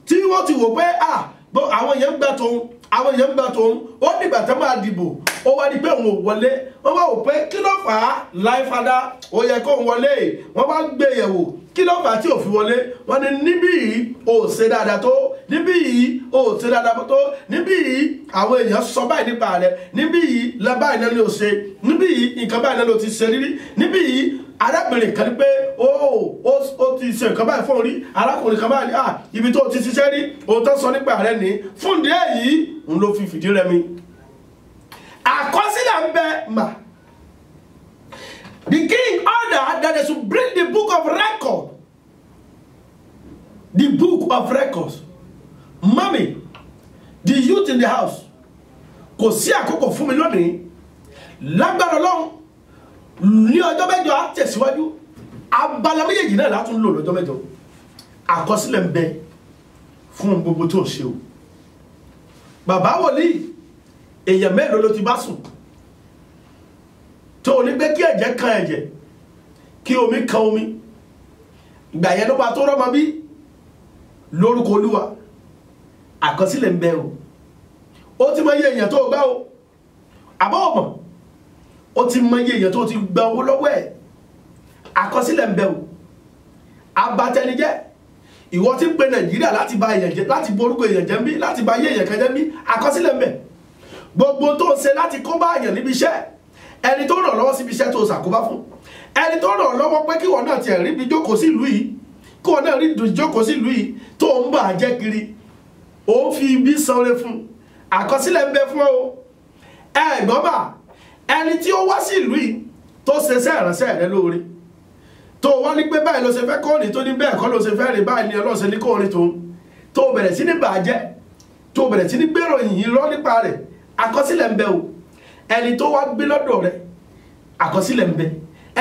tí wọ́n ti wò pé àwọn èèyàn ń gbà tóun ó dìgbà tó máa dìbò ó wá di pé òun ò wọlé wọ́n bá wò pé kí ló fà á láì fada ó yẹ kó wọlé wọ́n bá gbé yẹ̀wò kí ló fà á tí ò fi wọlé wọ́n ní níbí yìí ò ṣe dáadáa tó níbí yìí ò ṣe dáadáa tó níbí yìí àwọn èèyàn sọ báyìí nípa rẹ̀ níbí yìí lọ báyìí náà ló ṣe níbí yìí nǹkan báyìí náà ló ti ṣe rírí níbí yìí arábìnrin kan ní pé ó ti ṣe nǹkan báyìí fún orí arákùnrin kan báyìí ibi tó ti ṣiṣẹ́ rí òun tó sọ nípa rẹ̀ ní fún ìdí èyí ń ló fi fìdí rẹmi àkọsílẹ̀ ń bẹ mà. The king ordered that they should bring the book of record. The book of records. Mommy, the youth in the house. Kò sí àkókò fún mi lónìí. Lágbára Ọlọ́run ní ọjọ́ mẹ́jọ á tẹ̀síwájú. Abala méjèèjì náà látún lò lọ́jọ́ mẹ́jọ. Àkọsílẹ̀ ń bẹ fún gbogbo tó ṣe o. Bàbá wòlíì èèyàn mélòó ló ti bá sùn tó ní pé kí ẹ̀jẹ̀ kan ẹ̀jẹ̀ kí omi kan omi ìgbà yẹn ló bá tó rọ́mọ bí lórúkọ Olúwa àkọsílẹ̀ ń bẹ o ó ti mọ iye èèyàn tó gbá o àbọ̀ ọ̀mọ̀ ó ti mọ iye èèyàn tó ti gba owó lọ́wọ́ ẹ̀ àkọsílẹ̀ ń bẹ o abatẹnijẹ́ ìwọ ti ń pe Nàìjíríà láti ba èèyàn jẹ́ láti borúkọ èèyàn jẹ́ ń bí láti ba iye èèyàn kan jẹ́ ń bí àkọsílẹ̀ ń bẹ gbogbo tó ń ṣe láti kó bá èèyàn níbi iṣẹ́ ẹni tó ràn lọ́wọ́ síbi iṣẹ́ tó ṣàkóbá fún ẹni tó ràn lọ́wọ́ pé kí wọ́n náà tiẹ̀ rí bí jókòó sí ìlú yìí kí wọ́n náà rí jókòó sí ìlú yìí tó ń bà jẹ́ kiri ó ń fi ibi sanre fún àkọsílẹ̀ ń bẹ fún o ẹ̀gbọ́n bà ẹni tí ó wá sí ìlú yìí tó ṣe iṣẹ́ ìránṣẹ́ rẹ lóore tó wá ní pé báyìí ló ṣe fẹ́ kó ní tó ní bẹ́ẹ̀ kọ́ ló ṣe fẹ́ rí báyìí ní ọlọ́ṣẹ́ ní kó ní tó bẹ̀rẹ̀ sí ní bàjẹ́ tó bẹ̀rẹ̀ sí ní gbèrò yìí rọ́ nípa rẹ̀ àkọsílẹ̀ ń bẹ o ẹni tó wá gbé lọ́dọ̀ rẹ̀ àkọsílẹ̀ ń bẹ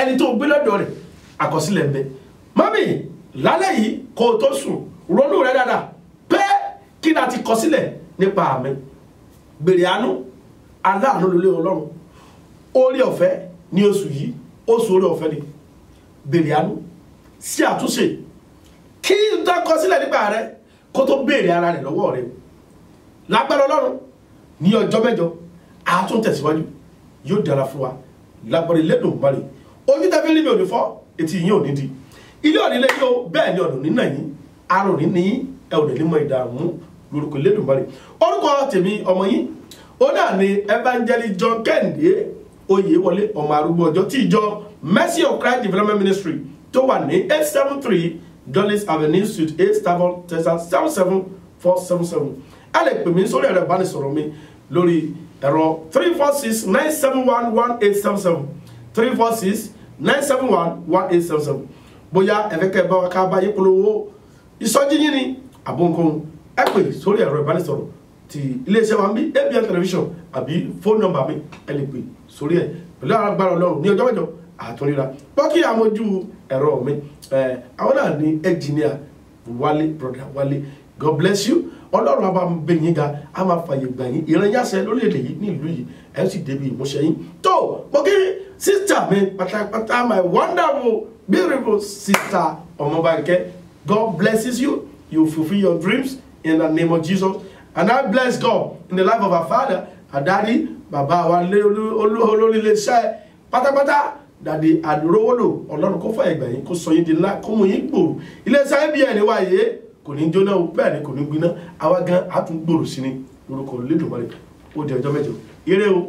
ẹni tó gbé lọ́dọ̀ rẹ̀ àkọsílẹ̀ ń bẹ mọ́mì lálẹ́ yìí kó o tó sùn ronú rẹ̀ dáadáa pé kí ni a ti kọ sílẹ̀ nípa àmì bèrè àánú aláàánú lólé Ọlọ́run orí ọ̀fẹ́ ní oṣù yìí oṣù orí ọ̀fẹ́ ni bèrè àánú sí àtúnṣe kí n tó kọ sílẹ̀ nípa rẹ̀ kó tó béèrè ara rẹ̀ lọ́wọ́ rẹ̀ lágbára Ọlọ́run ní ọjọ́ mẹ́jọ a tún tẹ̀síwájú yóò dára fún wa lágbára Elédùmarè ojú tẹ́fẹ́ rí mi ò ní fọ́ etí yín ò ní di ilé òní lé yóò bẹ́ẹ̀ ni ọ̀nà nínà yín arò ní ẹ ò ní mọ ìdààmú lórúkọ Elédùmarè orúkọ tèmi ọmọ yín ó náà ni Evangelist John Kẹ́hìndé Oyèwọlé ọmọ arúgbó ọjọ́ tí ìjọ Mercy of Christ Development Ministry tó wà ní 873 Dulles Avenue Suite 8 Stavon Texas 77477 ẹ lè pè mí sórí ẹ̀rọ ìbánisọ̀rọ̀ mi lórí ẹ̀rọ 346-971-1877 346-971-1877 bóyá ẹ̀fẹ́kẹ́ bá wa ká bá yín polówó ìsọjí yín ni àbóǹkóhun ẹ pè sórí ẹ̀rọ ìbánisọ̀rọ̀ ti iléeṣẹ́ wa ń bí ABN television àbí fóònù nọ́mbà mi ẹ lè pè sórí ẹ̀ pẹ̀lú agbára Ọlọ́run ní ọjọ́ mẹ́jọ àtúnríra pọ́kì àmójú ẹ̀rọ mi àwọn náà ní engineer Wálé brother Wálé God bless you Ọlọ́run a bá ń bẹ yín ga a máa fàyè gbà yín ìrànyàṣẹ lórílẹ̀-èdè yìí ní ìlú yìí ẹ̀ sì débi ìmúṣẹ yín tó mo kí sísítà mi pátápátá my wonderful beautiful sister Ọmọbánkẹ́ God blesses you you fulfill your dreams in the name of Jesus and I bless God in the life of our father our daddy bàbá wa olórí iléeṣẹ́ pátápátá dàdí àdúrówólò Ọlọ́run kó fàyè gbà yín kó sọ yín di ńlá kó mú yín gbòòrò iléeṣẹ́ ABN wáyé kò ní jóná o bẹ́ẹ̀ ni kò ní gbiná àwa gan á tún gbòòrò sí ni lórúkọ Olódùmarè ó di ọjọ́ mẹ́jọ ire o.